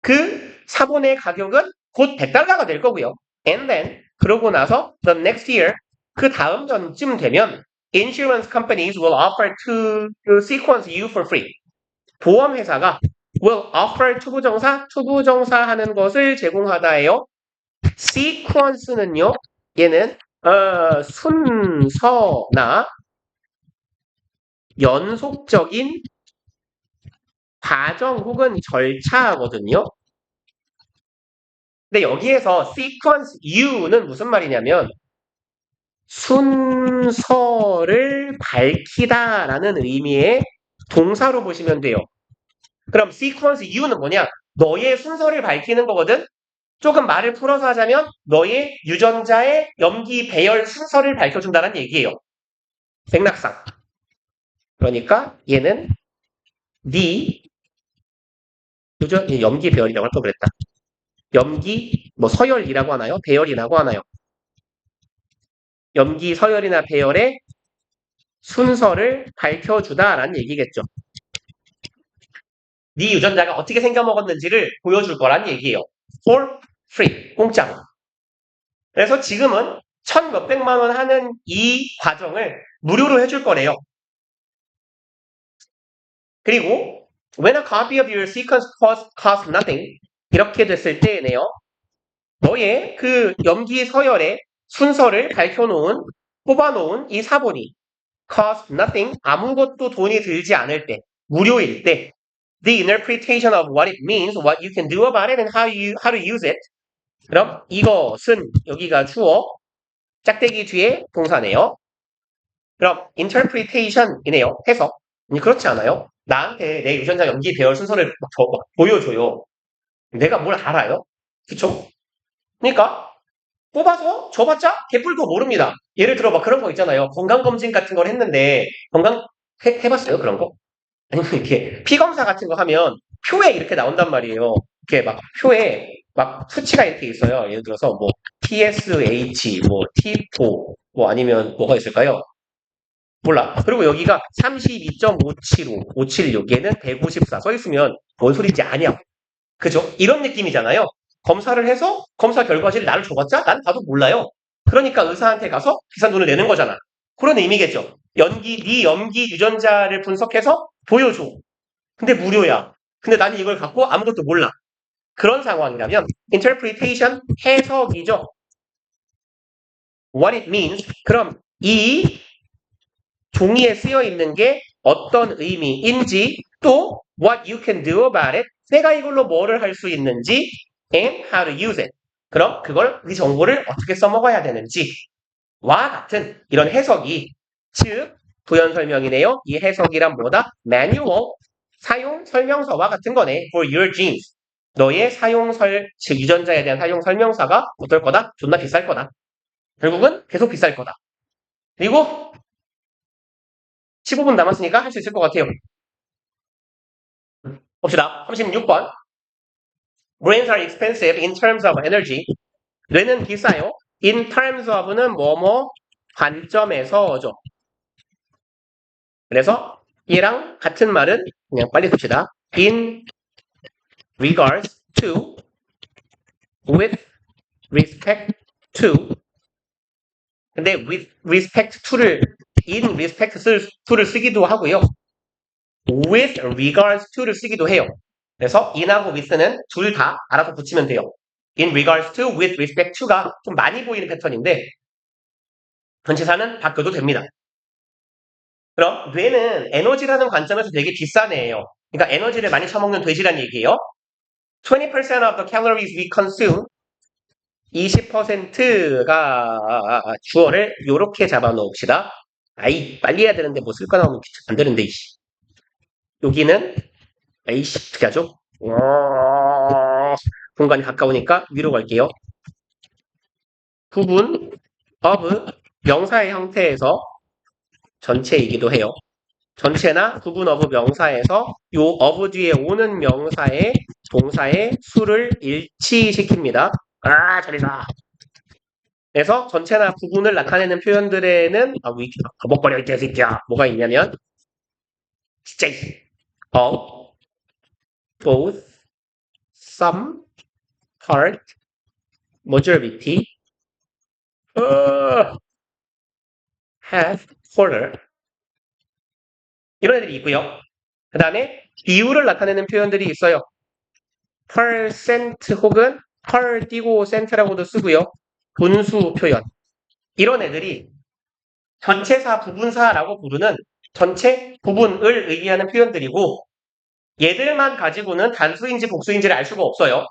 그 사본의 가격은 곧 $100가 될 거고요. And then 그러고 나서 the next year 그 다음 전쯤 되면 insurance companies will offer to sequence you for free. 보험회사가 will offer 투부정사 하는 것을 제공하다예요. sequence는요. 얘는 순서나 연속적인 과정 혹은 절차거든요. 근데 여기에서 sequence you는 무슨 말이냐면 순서를 밝히다라는 의미의 동사로 보시면 돼요. 그럼 sequence you는 뭐냐? 너의 순서를 밝히는 거거든. 조금 말을 풀어서 하자면 너의 유전자의 염기 배열 순서를 밝혀준다는 얘기예요. 맥락상. 그러니까 얘는 네 염기 배열이라고 할 걸 그랬다. 염기 서열이라고 하나요? 배열이라고 하나요? 염기 서열이나 배열의 순서를 밝혀주다라는 얘기겠죠. 네 유전자가 어떻게 생겨먹었는지를 보여줄 거란 얘기예요. For free, 공짜로. 그래서 지금은 1,몇백만 원 하는 이 과정을 무료로 해줄 거래요. 그리고 when a copy of your sequence costs nothing 이렇게 됐을 때네요. 너의 염기 서열의 순서를 뽑아놓은 이 사본이 cost nothing 아무것도 돈이 들지 않을 때, 무료일 때 the interpretation of what it means, what you can do about it, and how to use it. 그럼 이것은 여기가 주어, 짝대기 뒤에 동사네요. 그럼 interpretation이네요. 해석. 그렇지 않아요? 나한테 내 유전자 염기 배열 순서를 보여줘요. 내가 뭘 알아요? 그쵸? 그러니까 뽑아서 줘봤자 개뿔도 모릅니다. 예를 들어 그런 거 있잖아요. 건강검진 같은 걸 했는데 해봤어요? 그런 거? 아니면 이렇게 피검사 같은 거 하면 표에 이렇게 나온단 말이에요. 이렇게 표에 수치가 이렇게 있어요. 예를 들어서 TSH, 뭐 T4, 뭐 아니면 뭐가 있을까요? 몰라. 그리고 여기가 32.575, 576, 얘는 154 써있으면 뭔 소리인지 아냐. 그죠? 이런 느낌이잖아요. 검사를 해서 검사 결과지를 나를 줘봤자 난 봐도 몰라요. 그러니까 의사한테 가서 비싼 돈을 내는 거잖아. 그런 의미겠죠. 네 염기 유전자를 분석해서 보여줘. 근데 무료야. 근데 나는 이걸 갖고 아무것도 몰라. 그런 상황이라면 interpretation, 해석이죠. What it means. 그럼 이 종이에 쓰여 있는 게 어떤 의미인지 또 what you can do about it. 내가 이걸로 뭐를 할 수 있는지 and how to use it. 그럼 그걸 그 정보를 어떻게 써먹어야 되는지 와 같은 이런 해석이 즉 부연 설명이네요. 이 해석이란 뭐다? manual 사용 설명서와 같은 거네. for your genes. 너의 즉 유전자에 대한 사용 설명서가 어떨 거다? 존나 비쌀 거다. 결국은 계속 비쌀 거다. 그리고 15분 남았으니까 할 수 있을 것 같아요. 봅시다. 36번. Brains are expensive in terms of energy. 뇌는 비싸요. In terms of는 뭐뭐 관점에서죠. 그래서 얘랑 같은 말은 그냥 빨리 씁시다. In regards to, with respect to. 근데 with respect to를 in respect to를 쓰기도 하고요. with regards to를 쓰기도 해요. 그래서 in하고 with는 둘 다 알아서 붙이면 돼요. in regards to, with respect to가 좀 많이 보이는 패턴인데 전치사는 바뀌어도 됩니다. 그럼 뇌는 에너지라는 관점에서 되게 비싼 애예요. 그러니까 에너지를 많이 처먹는 돼지란 얘기예요. 20% of the calories we consume 20%가 주어를 이렇게 잡아놓읍시다. 아이 빨리 해야 되는데 뭐 쓸 거 나오면 안 되는데 이씨. 여기는 아이씨 어떻게 하죠? 공간이 가까우니까 위로 갈게요. 부분 of 명사의 형태에서 전체이기도 해요. 전체나 부분 of 명사에서 요 of 뒤에 오는 명사의 동사의 수를 일치시킵니다. 잘했어. 그래서 전체나 부분을 나타내는 표현들에는 버벅거려 이 개새끼야. 뭐가 있냐면 진짜 of, both, some, part, majority, half, quarter 이런 애들이 있고요. 그 다음에 비율을 나타내는 표현들이 있어요. percent 혹은 per 띄고 cent라고도 쓰고요. 분수 표현. 이런 애들이 전체사 부분사라고 부르는 전체 부분을 의미하는 표현들이고 얘들만 가지고는 단수인지 복수인지를 알 수가 없어요.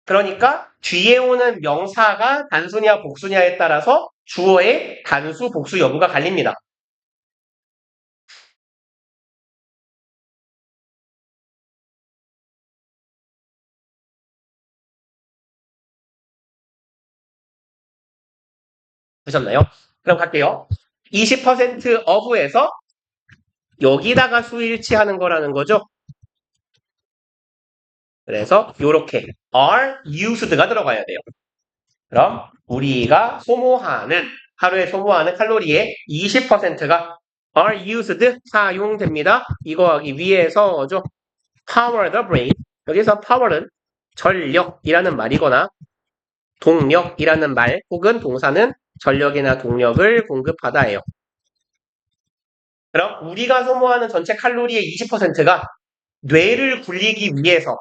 그러니까 뒤에 오는 명사가 단수냐 복수냐에 따라서 주어의 단수 복수 여부가 갈립니다. 되셨나요? 그럼 갈게요. 20% of에서 여기다가 수일치하는 거라는 거죠. 그래서 이렇게 are used가 들어가야 돼요. 그럼 우리가 하루에 소모하는 칼로리의 20%가 are used 사용됩니다. 이거 하기 위해서죠. power the brain. 여기서 power는 전력이라는 말이거나 동력이라는 말 혹은 동사는 전력이나 동력을 공급하다예요. 그럼 우리가 소모하는 전체 칼로리의 20%가 뇌를 굴리기 위해서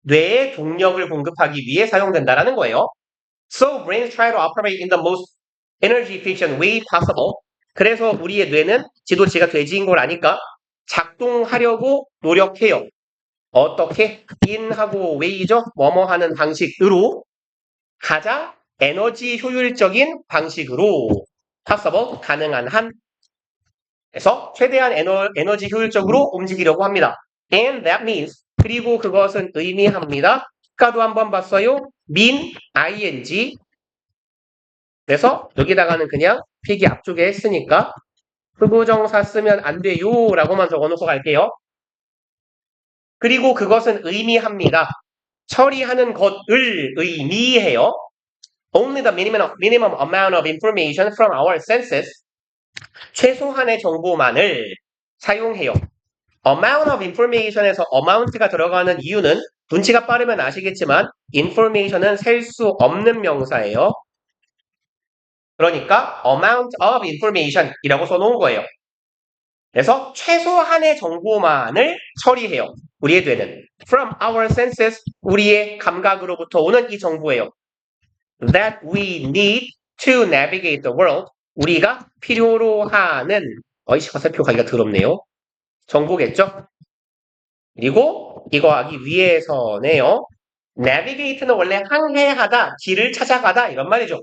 뇌에 동력을 공급하기 위해 사용된다라는 거예요. So brains try to operate in the most energy efficient way possible. 그래서 우리의 뇌는 지도치가 돼지인 걸 아니까 작동하려고 노력해요. 어떻게? in하고 way죠? 뭐뭐 하는 방식으로 가장 에너지 효율적인 방식으로 possible, 가능한 한 그래서 최대한 에너지 효율적으로 움직이려고 합니다. And that means 그리고 그것은 의미합니다. 아까도 한번 봤어요. mean, ing 그래서 여기다가는 그냥 필기 앞쪽에 했으니까 흑우정사 쓰면 안 돼요 라고만 적어놓고 갈게요. 그리고 그것은 의미합니다. 처리하는 것을 의미해요. only the minimum amount of information from our senses. 최소한의 정보만을 사용해요. amount of information에서 amount가 들어가는 이유는 눈치가 빠르면 아시겠지만 information은 셀 수 없는 명사예요. 그러니까 amount of information 이라고 써놓은 거예요. 그래서 최소한의 정보만을 처리해요. 우리의 뇌는 from our senses, 우리의 감각으로부터 오는 이 정보예요. that we need to navigate the world, 우리가 필요로 하는 화살표 가기가 더럽네요. 정보겠죠? 그리고 이거 하기 위해서네요. navigate는 원래 항해하다, 길을 찾아가다 이런 말이죠.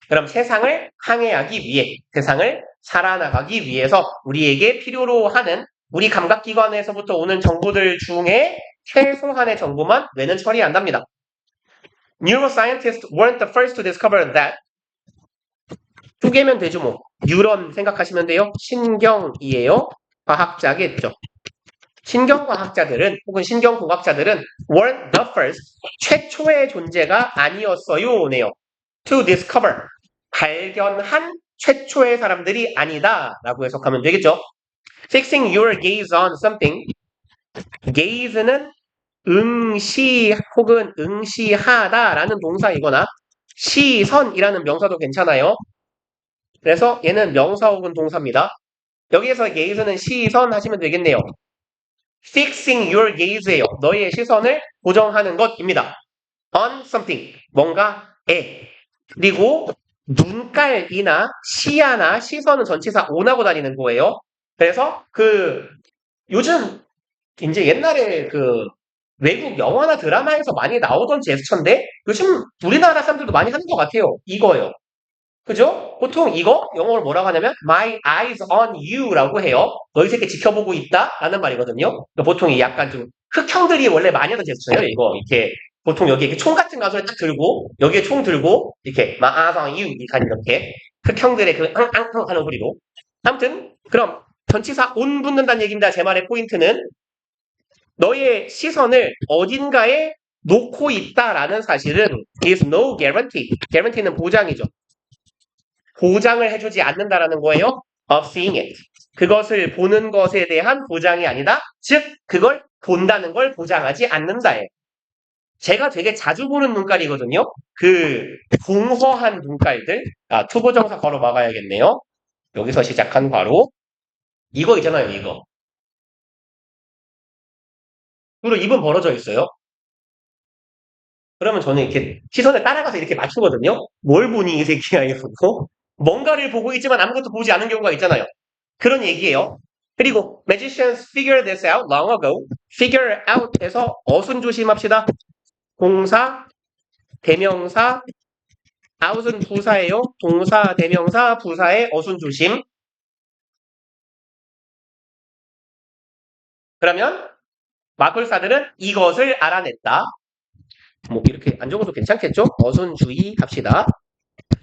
그럼 세상을 항해하기 위해, 세상을 살아나가기 위해서 우리에게 필요로 하는 우리 감각기관에서부터 오는 정보들 중에 최소한의 정보만 뇌는 처리한답니다. Neuroscientists weren't the first to discover that. 쪼개면 되죠 뭐. 뉴런 생각하시면 돼요. 신경이에요. 과학자겠죠. 신경과학자들은 혹은 신경공학자들은 weren't the first, 최초의 존재가 아니었어요 네요. to discover, 발견한 최초의 사람들이 아니다 라고 해석하면 되겠죠. fixing your gaze on something, gaze는 응시 혹은 응시하다 라는 동사이거나 시선이라는 명사도 괜찮아요. 그래서 얘는 명사 혹은 동사입니다. 여기에서 gaze는 시선 하시면 되겠네요. fixing your gaze예요. 너의 시선을 고정하는 것입니다. on something, 뭔가에. 그리고 눈깔이나 시야나 시선은 전치사 on하고 다니는 거예요. 그래서 요즘 이제 옛날에 외국 영화나 드라마에서 많이 나오던 제스처인데 요즘 우리나라 사람들도 많이 하는 것 같아요. 이거요. 그죠? 보통 이거 영어로 뭐라고 하냐면 my eyes on you라고 해요. 너희 새끼 지켜보고 있다 라는 말이거든요. 보통 이 약간 좀 흑형들이 원래 많이 하던 제스처예요. 이거 이렇게 보통 여기 이렇게 총 같은 가설을 딱 들고 여기에 총 들고 이렇게 my eyes on you 이렇게 흑형들의 앙앙앙 하는 소리로. 아무튼 그럼 전치사 on 붙는다는 얘기입니다. 제 말의 포인트는 너의 시선을 어딘가에 놓고 있다라는 사실은 is no guarantee. guarantee는 보장이죠. 보장을 해주지 않는다라는 거예요. of seeing it. 그것을 보는 것에 대한 보장이 아니다. 즉 그걸 본다는 걸 보장하지 않는다예요. 제가 되게 자주 보는 눈깔이거든요. 공허한 눈깔들. 투부정사 괄호 막아야겠네요. 여기서 시작한 괄호. 이거 있잖아요. 이거. 그리고 입은 벌어져 있어요. 그러면 저는 이렇게 시선을 따라가서 이렇게 맞추거든요. 뭘 보니 이 새끼야 이러고. 뭔가를 보고 있지만 아무것도 보지 않은 경우가 있잖아요. 그런 얘기예요. 그리고 magicians figured this out long ago. figure out에서 어순 조심합시다. 동사, 대명사, out은 부사예요. 동사, 대명사, 부사의 어순 조심. 그러면 마술사들은 이것을 알아냈다. 뭐 이렇게 안 적어도 괜찮겠죠? 어순 주의합시다.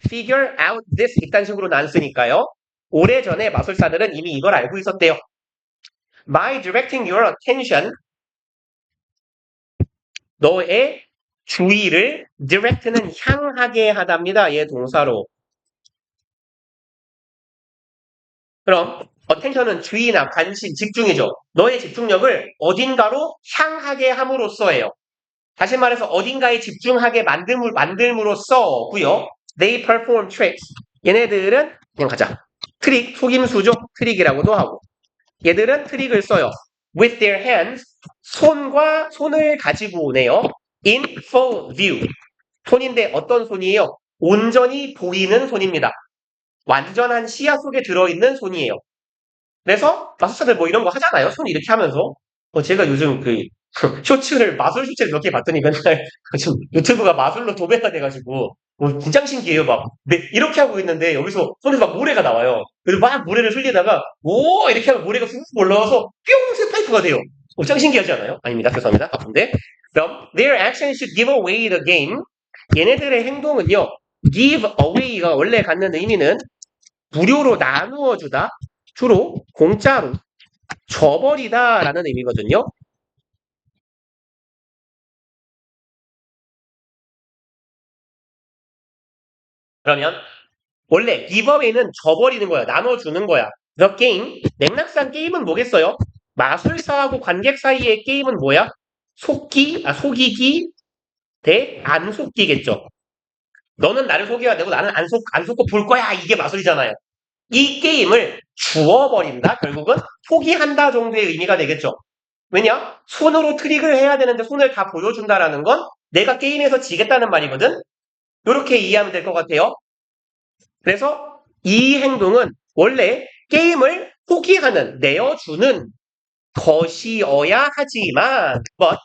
figure out this 이딴 식으로 안 쓰니까요. 오래전에 마술사들은 이미 이걸 알고 있었대요. By directing your attention, 너의 주의를 direct는 향하게 하답니다. 얘 동사로. 그럼 attention은 주의나 관심, 집중이죠. 너의 집중력을 어딘가로 향하게 함으로써예요. 다시 말해서 어딘가에 집중하게 만듦으로써고요. They perform tricks. 얘네들은 그냥 가자. 트릭, 속임수죠. 트릭이라고도 하고. 얘들은 트릭을 써요. With their hands, 손을 가지고 오네요. In full view. 손인데 어떤 손이에요? 온전히 보이는 손입니다. 완전한 시야 속에 들어있는 손이에요. 그래서 마술사들 뭐 이런 거 하잖아요. 손 이렇게 하면서. 제가 요즘 마술 쇼츠를 몇 개 봤더니 맨날 지금 유튜브가 마술로 도배가 돼가지고 진짜 신기해요. 이렇게 하고 있는데 여기서 손에서 막 모래가 나와요. 그래서 막 모래를 흘리다가 오 이렇게 하면 모래가 훅 올라와서 뿅 파이프가 돼요. 짱 신기하지 않아요? 아닙니다. 죄송합니다. 바쁜데. 그럼 their actions should give away the game. 얘네들의 행동은요. give away가 원래 갖는 의미는 무료로 나누어 주다. 주로 공짜로 줘버리다 라는 의미거든요. 그러면 원래 give away는 줘버리는 거야. 나눠주는 거야. The game, 맥락상 게임은 뭐겠어요? 마술사하고 관객 사이의 게임은 뭐야? 속이기 대 안 속기겠죠. 너는 나를 속여야 되고 나는 안 속고 볼 거야. 이게 마술이잖아요. 이 게임을 주워버린다. 결국은 포기한다 정도의 의미가 되겠죠. 왜냐? 손으로 트릭을 해야 되는데 손을 다 보여준다라는 건 내가 게임에서 지겠다는 말이거든. 이렇게 이해하면 될 것 같아요. 그래서 이 행동은 원래 게임을 포기하는, 내어주는 것이어야 하지만, but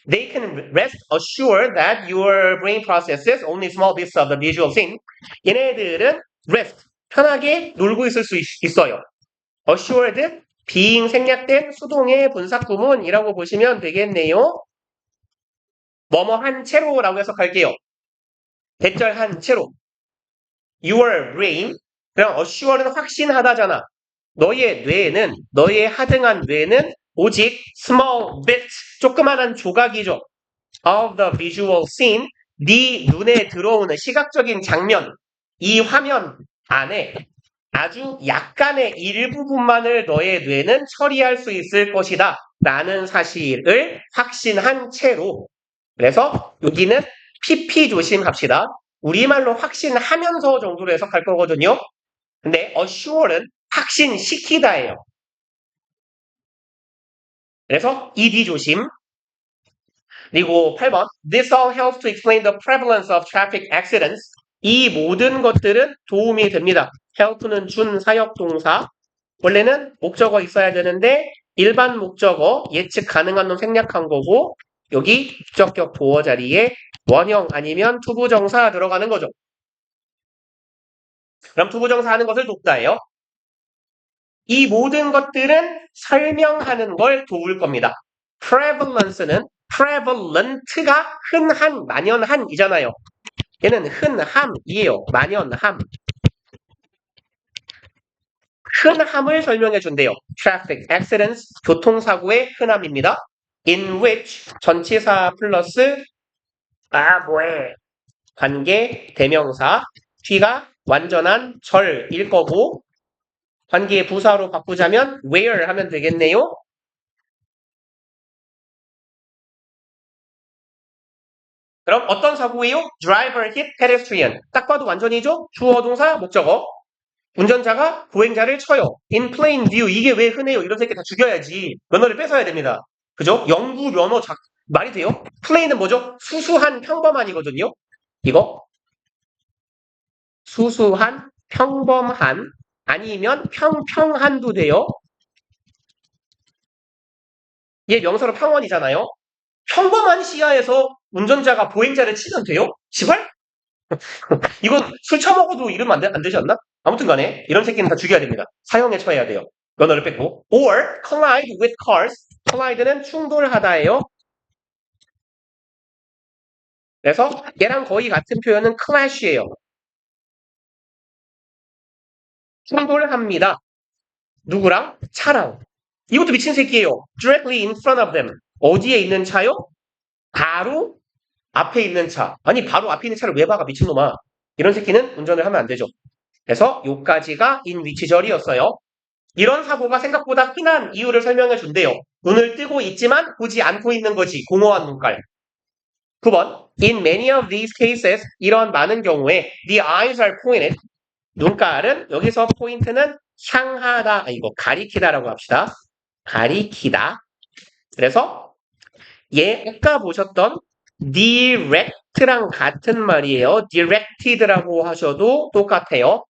they can rest assured that your brain processes only small bits of the visual scene. 얘네들은 rest, 편하게 놀고 있을 수 있어요. assured, being 생략된 수동의 분사 구문이라고 보시면 되겠네요. 뭐뭐 한 채로라고 해석할게요. 대절 한 채로. Your brain, 그냥 assure는 확신하다잖아. 너의 하등한 뇌는 오직 small bit, 조그만한 조각이죠. of the visual scene, 네 눈에 들어오는 시각적인 장면, 이 화면 안에 아주 약간의 일부분만을 너의 뇌는 처리할 수 있을 것이다. 라는 사실을 확신한 채로. 그래서 여기는 PP 조심합시다. 우리말로 확신하면서 정도로 해석할 거거든요. 근데 assure는 확신시키다예요. 그래서 ED 조심. 그리고 8번. This all helps to explain the prevalence of traffic accidents. 이 모든 것들은 도움이 됩니다. help는 준사역 동사. 원래는 목적어 있어야 되는데 일반 목적어 예측 가능한 놈 생략한 거고 여기 주격격 보어 자리에 원형 아니면 투부정사 들어가는 거죠. 그럼 투부정사 하는 것을 돕다예요. 이 모든 것들은 설명하는 걸 도울 겁니다. prevalence는 prevalent가 흔한, 만연한이잖아요. 얘는 흔함이에요. 만연함. 흔함을 설명해 준대요. traffic accidents, 교통사고의 흔함입니다. in which, 전치사 플러스 뭐해 관계 대명사, 뒤가 완전한 절일 거고 관계 부사로 바꾸자면 where 하면 되겠네요. 그럼 어떤 사고예요? driver hit pedestrian. 딱 봐도 완전이죠? 주어 동사 목적어. 운전자가 보행자를 쳐요. in plain view. 이게 왜 흔해요? 이런 새끼 다 죽여야지. 면허를 뺏어야 됩니다. 그죠? 영구 면허 말이 돼요? plain은 뭐죠? 수수한 평범한이거든요. 이거 수수한 평범한 아니면 평평한도 돼요. 얘 명사로 평원이잖아요. 평범한 시야에서 운전자가 보행자를 치면 돼요? 지발? 이건 술 처먹어도 이러면 안 되지 않나? 아무튼 간에 이런 새끼는 다 죽여야 됩니다. 사형에 처해야 돼요. 면허를 뺏고. or collide with cars. collide는 충돌하다예요. 그래서 얘랑 거의 같은 표현은 clash예요. 충돌합니다. 누구랑? 차랑. 이것도 미친 새끼예요. directly in front of them. 어디에 있는 차요? 바로 앞에 있는 차. 아니 바로 앞에 있는 차를 왜 박아 미친놈아. 이런 새끼는 운전을 하면 안 되죠. 그래서 요까지가 in which절이었어요. 이런 사고가 생각보다 흔한 이유를 설명해 준대요. 눈을 뜨고 있지만 보지 않고 있는 거지. 공허한 눈깔. 9번. In many of these cases, 이런 많은 경우에 the eyes are pointed. 눈깔은 여기서 포인트는 향하다. 이거 가리키다라고 합시다. 가리키다. 그래서 얘 아까 보셨던 direct랑 같은 말이에요. directed라고 하셔도 똑같아요.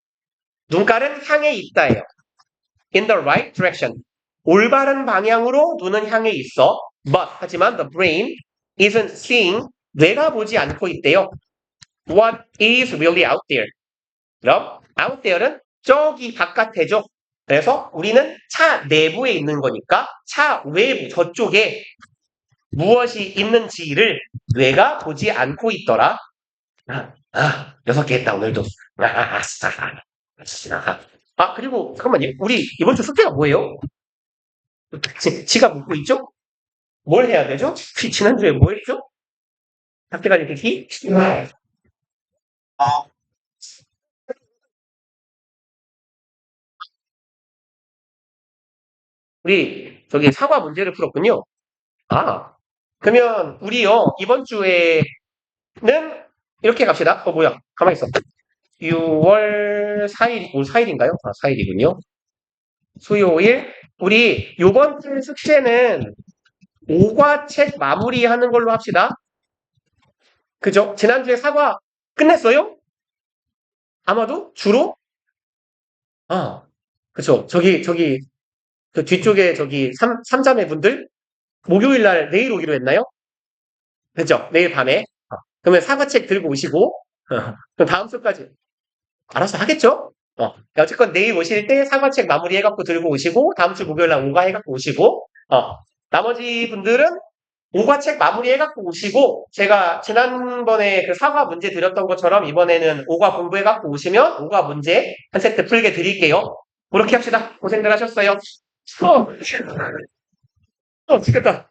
눈깔은 향해 있다예요. in the right direction. 올바른 방향으로 눈은 향해 있어. But 하지만 the brain isn't seeing. 뇌가 보지 않고 있대요. What is really out there? 그럼 out there는 저기 바깥에죠. 그래서 우리는 차 내부에 있는 거니까 차 외부 저쪽에 무엇이 있는지를 뇌가 보지 않고 있더라. 6개 했다 오늘도. 그리고 잠깐만요. 우리 이번 주 숙제가 뭐예요? 지갑 묻고 있죠? 뭘 해야 되죠? 지난주에 뭐 했죠? 학교까지 듣기? 우리 저기 사과 문제를 풀었군요. 아, 그러면 우리요 이번 주에는 이렇게 갑시다. 뭐야? 가만히 있어. 6월 4일, 오늘 4일인가요? 아, 4일이군요. 수요일. 우리 요번 주 숙제는 오과책 마무리하는 걸로 합시다. 그죠? 지난주에 사과 끝냈어요? 아마도 주로? 아, 그쵸. 저기 그 뒤쪽에 저기 삼자매 분들 목요일 날 내일 오기로 했나요? 그죠? 내일 밤에. 그러면 사과책 들고 오시고 그럼 다음 주까지 알아서 하겠죠? 어쨌건 내일 오실 때 사과책 마무리해갖고 들고 오시고 다음 주 목요일 날 오과해갖고 오시고 나머지 분들은 오과책 마무리해갖고 오시고 제가 지난번에 그 사과 문제 드렸던 것처럼 이번에는 오과 공부해갖고 오시면 오과 문제 한 세트 풀게 드릴게요. 그렇게 합시다. 고생들 하셨어요. 죽겠다.